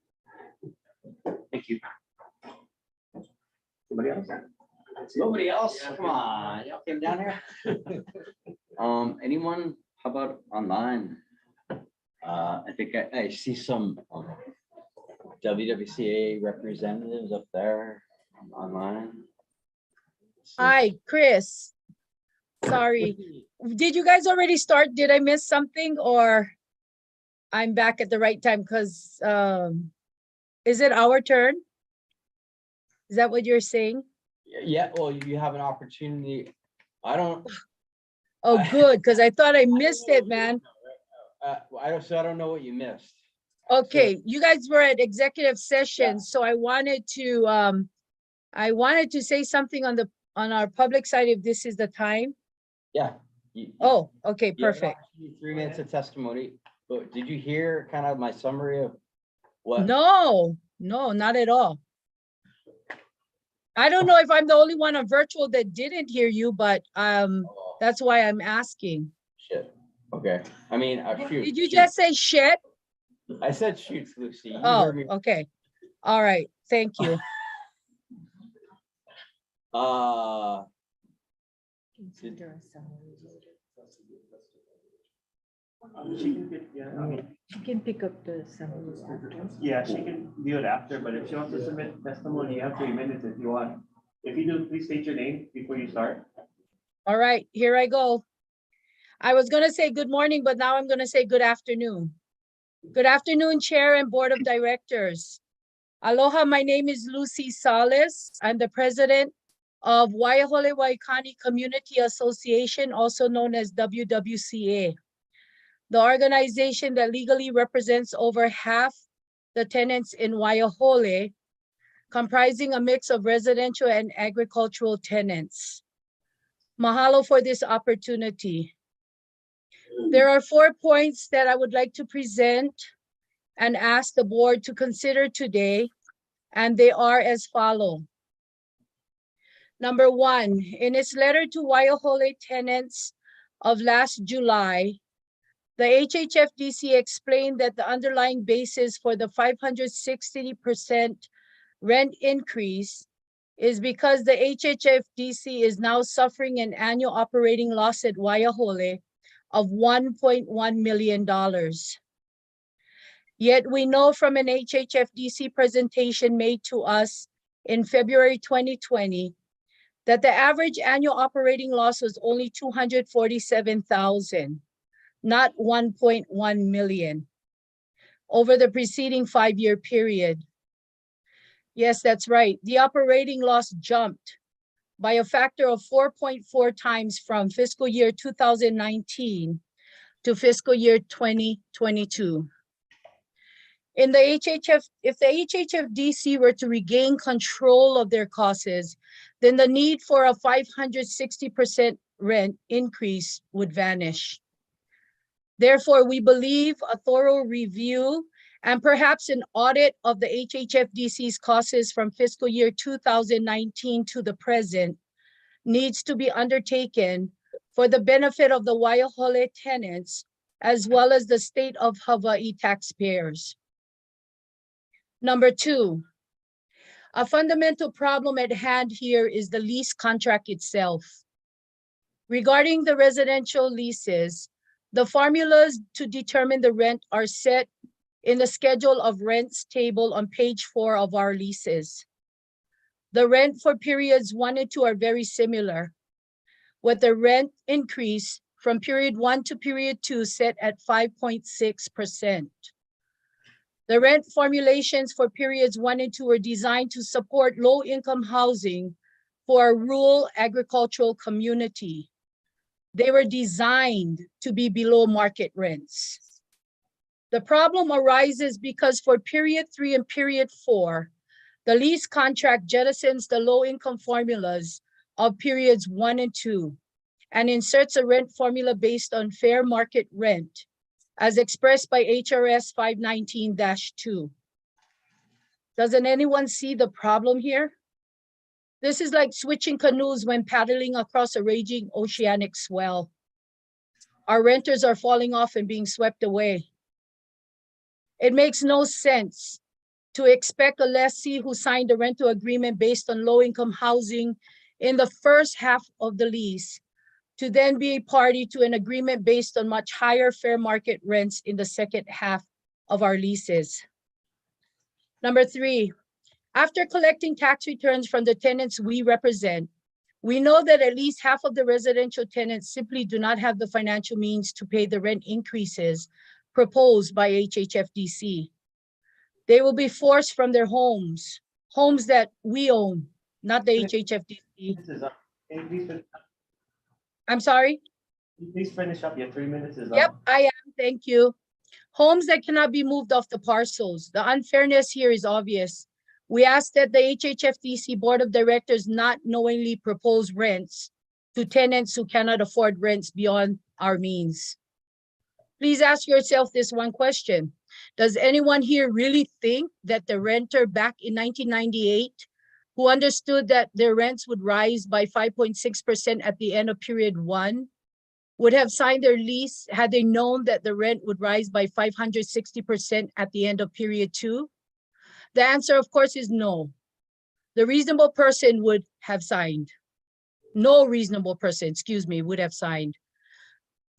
Thank you. Somebody else? Nobody else? Come on, y'all came down here. Anyone? How about online? I think I see some WWCA representatives up there online. Hi, Chris. Sorry. Did you guys already start? Did I miss something, or I'm back at the right time? Because is it our turn? Is that what you're saying? Yeah, well, you have an opportunity. I don't. Oh, good, because I thought I missed it, man. I don't know what you missed. Okay, you guys were at executive session, so I wanted to say something on our public side if this is the time. Yeah. Oh, okay, You have an perfect. opportunity, 3 minutes of testimony, but did you hear kind of my summary of what? No, not at all. I don't know if I'm the only one on virtual that didn't hear you, but that's why I'm asking. Shit. Okay. I mean, shoot. Did you just say shit? I said shoots, Lucy. You Oh, heard me. okay. All right. Thank you. She can get, yeah, I mean, You can pick up the summary after. yeah, she can view it after, but if she wants to submit testimony, you have 3 minutes if you want. If you do, please state your name before you start. All right, here I go. I was gonna say good morning, but now I'm gonna say good afternoon. Good afternoon, Chair and Board of Directors. Aloha, my name is Lucy Salas. I'm the president of Waiahole Waikani Community Association, also known as WWCA. The organization that legally represents over half the tenants in Waiahole, comprising a mix of residential and agricultural tenants. Mahalo for this opportunity. There are 4 points that I would like to present and ask the board to consider today, and they are as follow. Number one, in its letter to Waiahole tenants of last July, the HHFDC explained that the underlying basis for the 560% rent increase is because the HHFDC is now suffering an annual operating loss at Waiahole of $1.1 million. Yet we know from an HHFDC presentation made to us in February 2020 that the average annual operating loss was only $247,000, not $1.1 million, over the preceding 5-year period. Yes, that's right. The operating loss jumped by a factor of 4.4 times from fiscal year 2019 to fiscal year 2022. If the HHFDC were to regain control of their costs, then the need for a 560% rent increase would vanish. Therefore, we believe a thorough review and perhaps an audit of the HHFDC's costs from fiscal year 2019 to the present needs to be undertaken for the benefit of the Waiahole tenants as well as the state of Hawaii taxpayers. Number two, a fundamental problem at hand here is the lease contract itself. Regarding the residential leases, the formulas to determine the rent are set in the schedule of rents table on page 4 of our leases. The rent for periods 1 and 2 are very similar, with the rent increase from period 1 to period 2 set at 5.6%. The rent formulations for periods 1 and 2 were designed to support low-income housing for a rural agricultural community. They were designed to be below market rents. The problem arises because for period 3 and period 4, the lease contract jettisons the low-income formulas of periods 1 and 2 and inserts a rent formula based on fair market rent, as expressed by HRS 519-2. Doesn't anyone see the problem here? This is like switching canoes when paddling across a raging oceanic swell. Our renters are falling off and being swept away. It makes no sense to expect a lessee who signed a rental agreement based on low-income housing in the first half of the lease to then be a party to an agreement based on much higher fair market rents in the second half of our leases. Number 3, after collecting tax returns from the tenants we represent, we know that at least half of the residential tenants simply do not have the financial means to pay the rent increases proposed by HHFDC. They will be forced from their homes that we own, not the HHFDC. I'm sorry? Please finish up. Your 3 minutes is up. Yep, I am. Thank you. Homes that cannot be moved off the parcels. The unfairness here is obvious. We ask that the HHFDC Board of Directors not knowingly propose rents to tenants who cannot afford rents beyond our means. Please ask yourself this one question. Does anyone here really think that the renter back in 1998 who understood that their rents would rise by 5.6% at the end of period 1 would have signed their lease had they known that the rent would rise by 560% at the end of period 2? The answer, of course, is no. The reasonable person would have signed. No reasonable person, would have signed.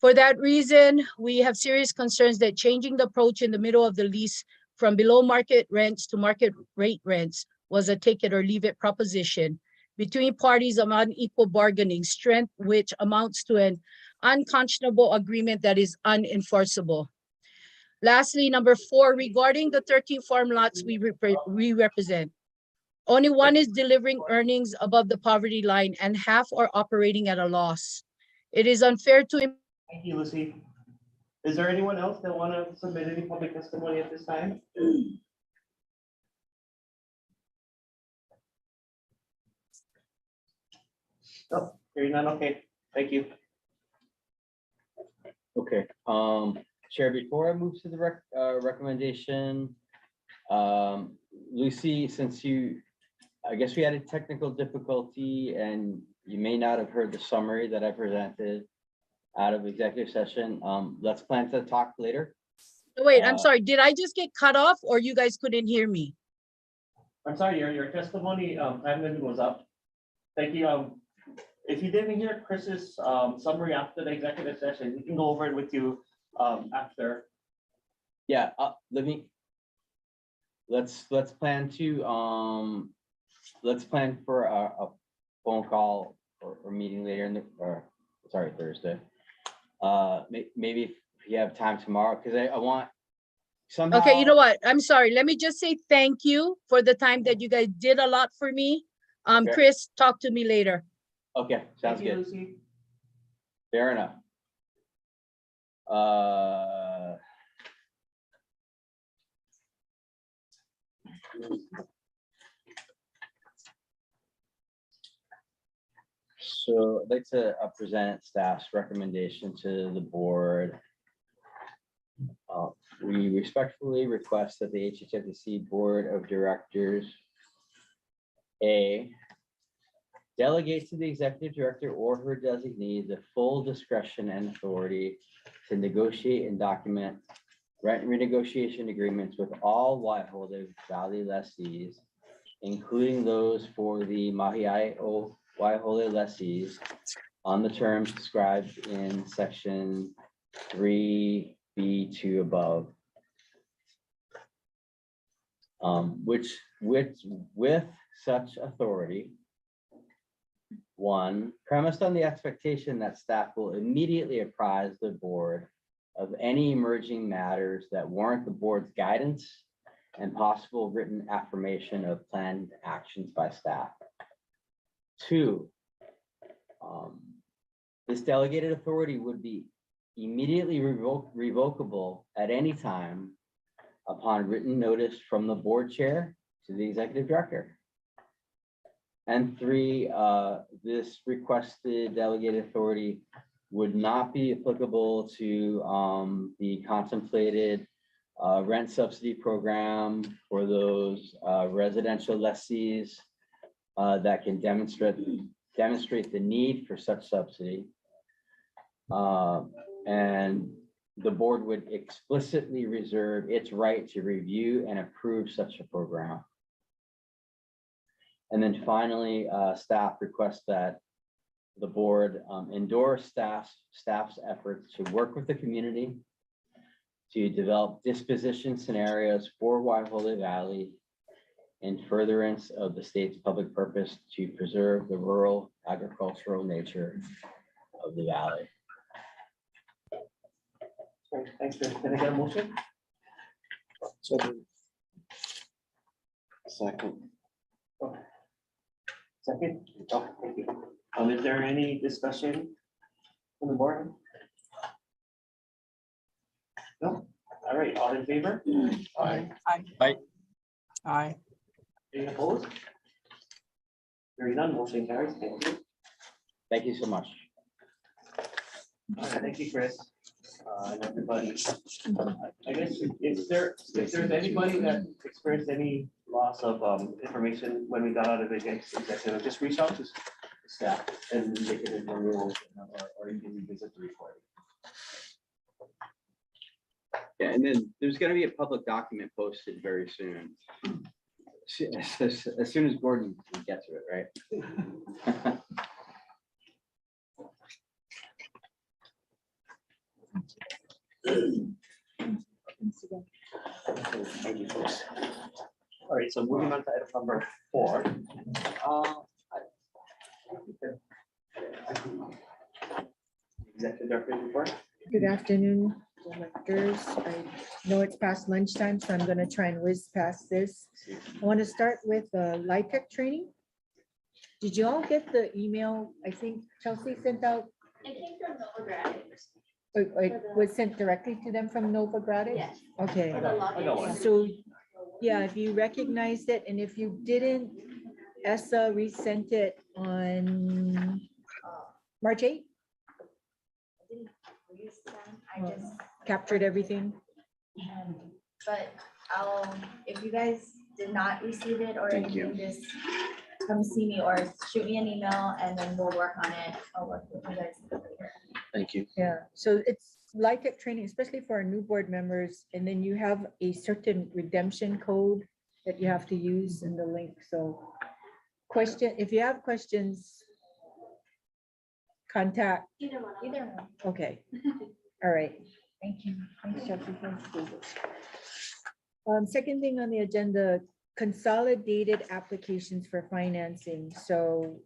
For that reason, we have serious concerns that changing the approach in the middle of the lease from below market rents to market rate rents was a take it or leave it proposition between parties of unequal bargaining strength, which amounts to an unconscionable agreement that is unenforceable. Lastly, number 4, regarding the 13 farm lots we represent, only one is delivering earnings above the poverty line and half are operating at a loss. It is unfair to... Thank you, Lucy. Is there anyone else that want to submit any public testimony at this time? No, hearing none. Okay, thank you. Okay, Chair, before I move to the recommendation, Lucy, since you I guess we had a technical difficulty and you may not have heard the summary that I presented out of executive session. Let's plan to talk later. Wait, I'm sorry. Did I just get cut off or you guys couldn't hear me? I'm sorry, your testimony, time limit was up. Thank you. If you didn't hear Chris's, summary after the executive session, we can go over it with you, after. Yeah, let's plan for a phone call or meeting later in the, sorry, Thursday. Maybe if you have time tomorrow, because I want somehow. Okay, you know what? I'm sorry. Let me just say thank you for the time that you guys did a lot for me. Okay. Chris, talk to me later. Okay, sounds Thank you, good. Lucy. Fair enough. So I'd like to present staff's recommendation to the board. We respectfully request that the HHFDC Board of Directors A, delegate to the executive director or her designee the full discretion and authority to negotiate and document rent renegotiation agreements with all Waiholde Valley lessees, including those for the Mahi'ai Waiholde lessees on the terms described in section 3B2 above. Which with such authority, one, premised on the expectation that staff will immediately apprise the board of any emerging matters that warrant the board's guidance and possible written affirmation of planned actions by staff. Two, this delegated authority would be immediately revocable at any time upon written notice from the board chair to the executive director. And three, this requested delegated authority would not be applicable to the contemplated rent subsidy program for those residential lessees that can demonstrate the need for such subsidy. And the board would explicitly reserve its right to review and approve such a program. And then finally, staff requests that the board endorse staff's efforts to work with the community to develop disposition scenarios for Waiholde Valley in furtherance of the state's public purpose to preserve the rural agricultural nature of the valley. Great, thanks, Chris. Can I get a motion? Second. Okay. Second? Oh, thank you. Is there any discussion on the board? No? All right, all in favor? Aye. Aye. Aye. Any opposed? Hearing none, motion carries. Thank you. Thank you so much. All right, thank you, Chris. And everybody. I guess if there's anybody that experienced any loss of information when we got out of the executive, just reach out to staff and they can inform you, or you can revisit the recording. Yeah, and then there's gonna be a public document posted very soon. As soon as Gordon can get to it, right? All right, so moving on to item number 4. Executive Director report. Good afternoon, directors. I know it's past lunchtime, so I'm gonna try and whiz past this. I want to start with LIHTC training. Did you all get the email? I think Chelsea sent out. It came from Novograd. It was sent directly to them from Novograd? Yes. Okay. I got one. So, yeah, if you recognized it, and if you didn't, ESSA resent it on March 8th. I just, Captured everything. but if you guys did not receive it or Thank you. anything, just come see me or shoot me an email and then we'll work on it. I'll work with you guys later. Thank you. Yeah, so it's LIHTC training, especially for our new board members, and then you have a certain redemption code that you have to use in the link, so question, if you have questions, contact, Either one. Either one. okay, all right, thank you. Thanks, Jeffrey. Thanks, David. Second thing on the agenda, consolidated applications for financing, so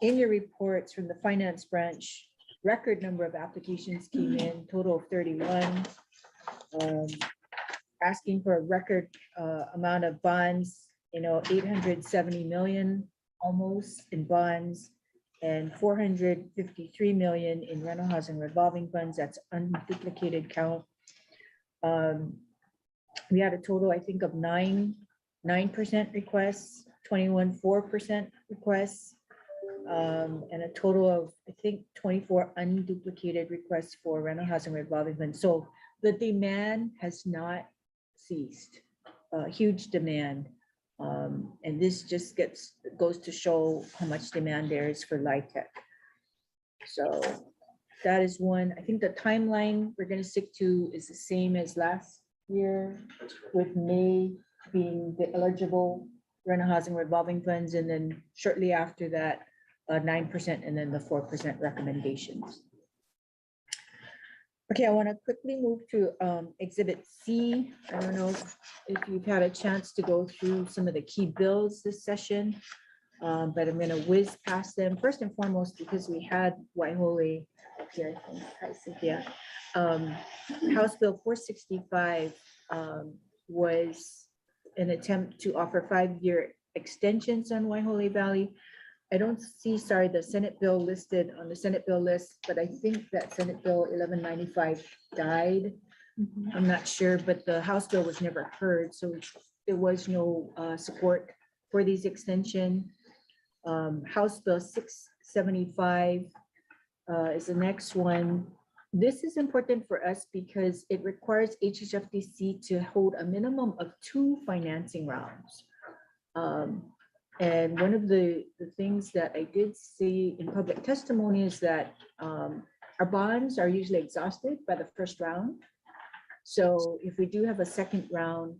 in your reports from the finance branch, record number of applications came in, total of 31. Asking for a record amount of bonds, 870 million almost in bonds and 453 million in rental housing revolving funds. That's unduplicated count. We had a total, I think, of 9% requests, 21 4% requests, and a total of, I think, 24 unduplicated requests for rental housing revolving funds. So the demand has not ceased, huge demand. And this just goes to show how much demand there is for LIHTC. So that is one. I think the timeline we're going to stick to is the same as last year, with May being the eligible rental housing revolving funds, and then shortly after that, 9% and then the 4% recommendations. Okay, I want to quickly move to Exhibit C. I don't know if you've had a chance to go through some of the key bills this session, but I'm going to whiz past them. First and foremost, because we had Waihole up here. Hi, Cynthia. House Bill 465 was an attempt to offer 5-year extensions on Waihole Valley. I don't see, sorry, the Senate bill listed on the Senate bill list, but I think that Senate Bill 1195 died. I'm not sure, but the House bill was never heard, so there was no support for these extension. House Bill 675 is the next one. This is important for us because it requires HHFDC to hold a minimum of 2 financing rounds. And one of the things that I did see in public testimony is that our bonds are usually exhausted by the first round. So if we do have a second round,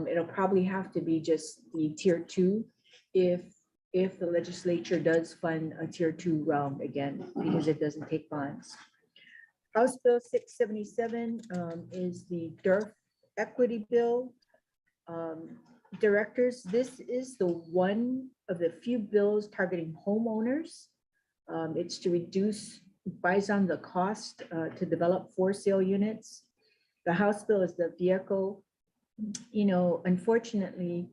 it'll probably have to be just the tier 2 if the legislature does fund a tier 2 round again, because it doesn't take bonds. House Bill 677 is the DERF equity bill. Directors, this is the one of the few bills targeting homeowners. It's to reduce, buys on the cost to develop for sale units. The House bill is the vehicle. Unfortunately,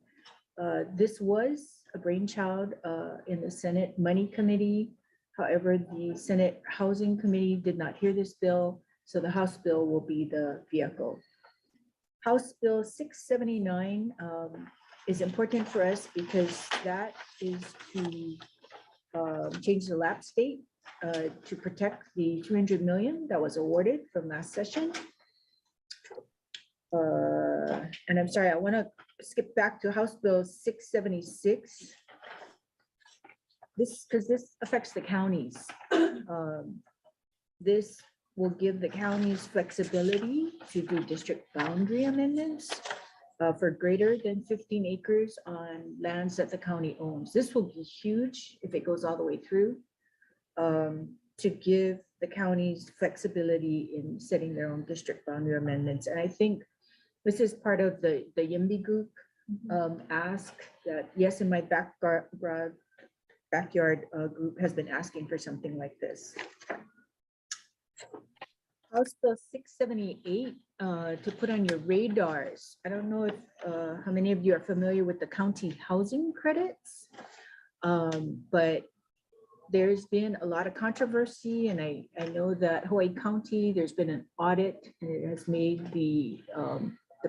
this was a brainchild in the Senate Money Committee. However, the Senate Housing Committee did not hear this bill, so the House bill will be the vehicle. House Bill 679 is important for us because that is to change the lapse date to protect the 200 million that was awarded from last session. And I'm sorry, I want to skip back to House Bill 676. Because this affects the counties. This will give the counties flexibility to do district boundary amendments for greater than 15 acres on lands that the county owns. This will be huge if it goes all the way through, to give the counties flexibility in setting their own district boundary amendments. And I think this is part of the YIMBY group ask that, yes, in my backyard group has been asking for something like this. House Bill 678 to put on your radars. I don't know if how many of you are familiar with the county housing credits, but there's been a lot of controversy, and I know that Hawaii County, there's been an audit, and it has made the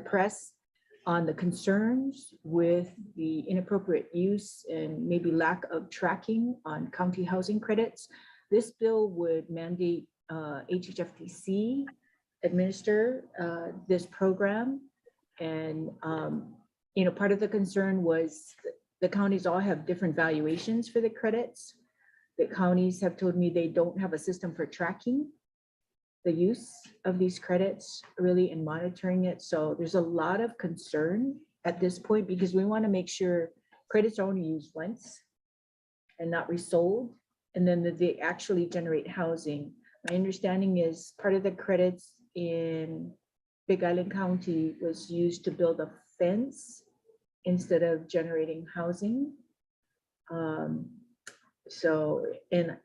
press on the concerns with the inappropriate use and maybe lack of tracking on county housing credits. This bill would mandate HHFDC administer this program, and part of the concern was the counties all have different valuations for the credits. The counties have told me they don't have a system for tracking the use of these credits really and monitoring it. So there's a lot of concern at this point because we want to make sure credits are only used once and not resold, and then that they actually generate housing. My understanding is part of the credits in Big Island County was used to build a fence instead of generating housing. So, and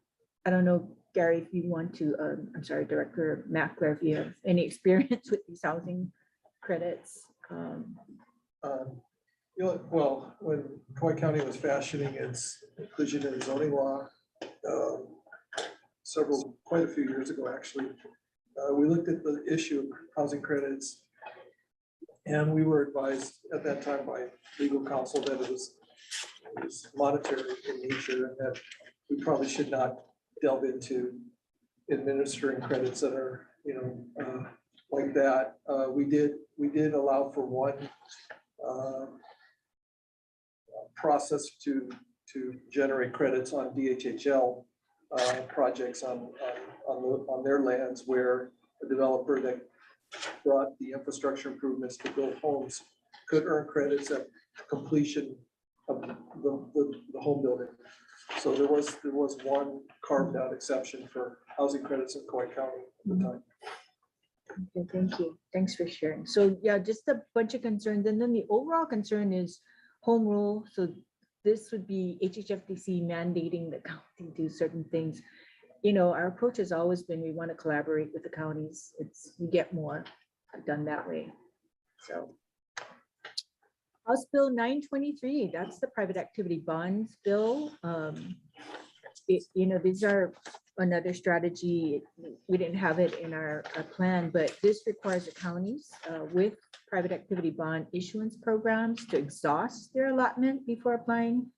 I don't know, Gary, if you want to, I'm sorry, Director Mackler, if you have any experience with these housing credits. Well, when Coy County was fashioning its inclusionary zoning law, quite a few years ago, actually, we looked at the issue of housing credits. And we were advised at that time by legal counsel that it was monetary in nature and that we probably should not delve into administering credits that are, like that. We did allow for one process to generate credits on DHHL projects on their lands where a developer that brought the infrastructure improvements to build homes could earn credits at completion of the home building. So there was one carved out exception for housing credits in Coy County at the time. Okay, thank you. Thanks for sharing. So yeah, just a bunch of concerns. And then the overall concern is home rule. So this would be HHFDC mandating the county do certain things. Our approach has always been, we want to collaborate with the counties. You get more done that way. So House Bill 923, that's the private activity bonds bill. These are another strategy. We didn't have it in our plan, but this requires the counties with private activity bond issuance programs to exhaust their allotment before applying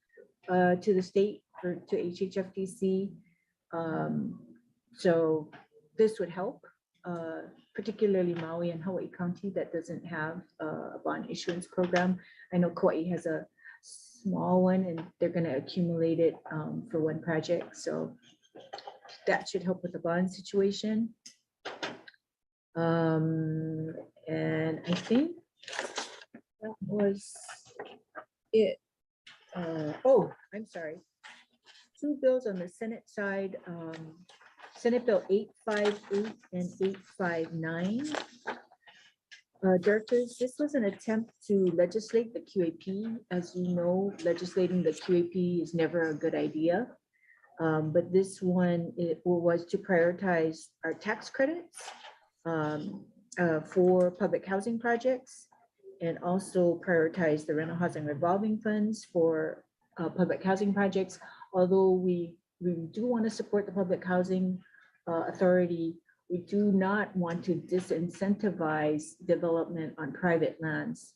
to the state or to HHFDC. So this would help, particularly Maui and Hawaii County that doesn't have a bond issuance program. I know Kauai has a small one and they're going to accumulate it for one project. So that should help with the bond situation. And I think that was it. Oh, I'm sorry. Two bills on the Senate side, Senate Bill 858 and 859. Directors, this was an attempt to legislate the QAP. As you know, legislating the QAP is never a good idea. But this one, it was to prioritize our tax credits for public housing projects and also prioritize the rental housing revolving funds for public housing projects. Although we do want to support the public housing authority, we do not want to disincentivize development on private lands.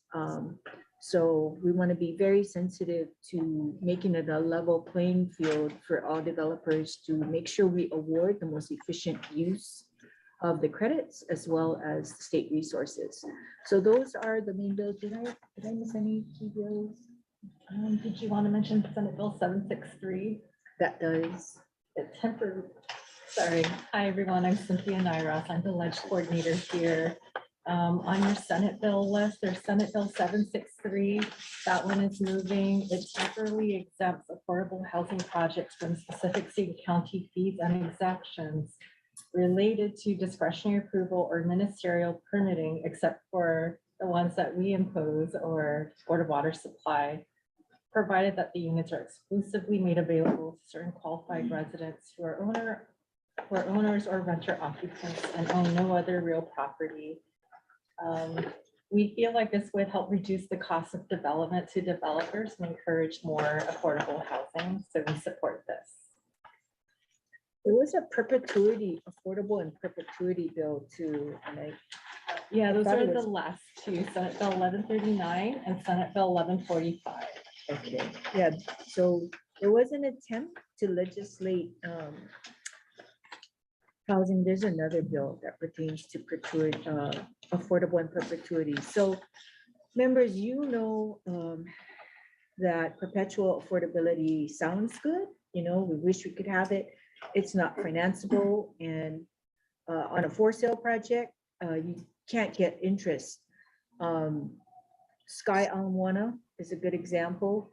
So we want to be very sensitive to making it a level playing field for all developers to make sure we award the most efficient use of the credits as well as state resources. So those are the main bills. Did I miss any key bills? Did you want to mention Senate Bill 763? That does. It's temporary. Sorry. Hi, everyone. I'm Cynthia Nyros. I'm the ledge coordinator here. On your Senate bill list, there's Senate Bill 763. That one is moving. It temporarily exempts affordable housing projects from specific city county fees and exemptions related to discretionary approval or ministerial permitting, except for the ones that we impose or Board of Water Supply, provided that the units are exclusively made available to certain qualified residents who are owners or renter occupants and own no other real property. We feel like this would help reduce the cost of development to developers and encourage more affordable housing. So we support this. There was a affordable and perpetuity bill too. And yeah, those are the last two, Senate Bill 1139 and Senate Bill 1145. Okay, yeah, so there was an attempt to legislate housing. There's another bill that pertains to affordable and perpetuity. So Members, that perpetual affordability sounds good. We wish we could have it. It's not financeable, and on a for sale project, you can't get interest. Sky Almwana is a good example.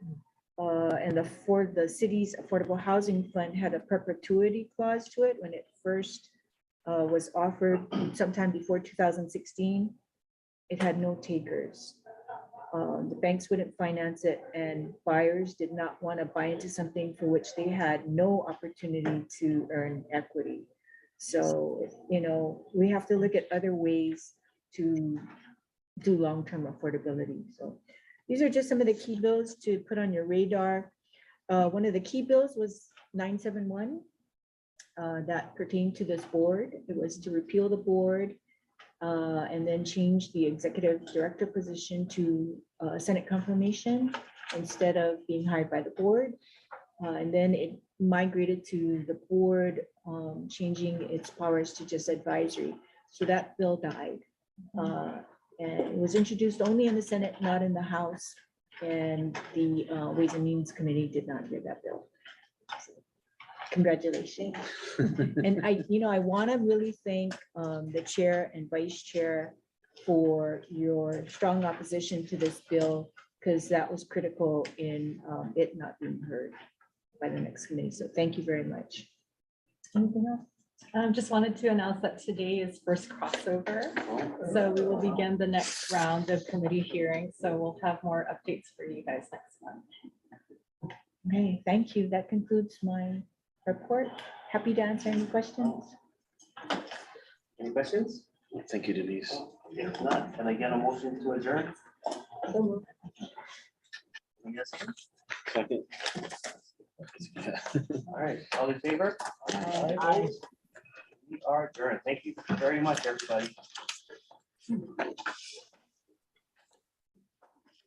And the city's affordable housing fund had a perpetuity clause to it when it first was offered sometime before 2016. It had no takers. The banks wouldn't finance it, and buyers did not want to buy into something for which they had no opportunity to earn equity. So, we have to look at other ways to do long-term affordability. So these are just some of the key bills to put on your radar. One of the key bills was 971 that pertained to this board. It was to repeal the board and then change the executive director position to Senate confirmation instead of being hired by the board. And then it migrated to the board, changing its powers to just advisory. So that bill died. And it was introduced only in the Senate, not in the House. And the Ways and Means Committee did not hear that bill. So, congratulations. And I want to really thank the chair and vice chair for your strong opposition to this bill, because that was critical in it not being heard by the next committee. So thank you very much. Anything else? Just wanted to announce that today is first crossover. So we will begin the next round of committee hearings. So we'll have more updates for you guys next month. Okay, thank you. That concludes my report. Happy to answer any questions. Any questions? Thank you, Denise. If not, can I get a motion to adjourn? Yes. Second. All right, all in favor? Aye. We are adjourned. Thank you very much, everybody.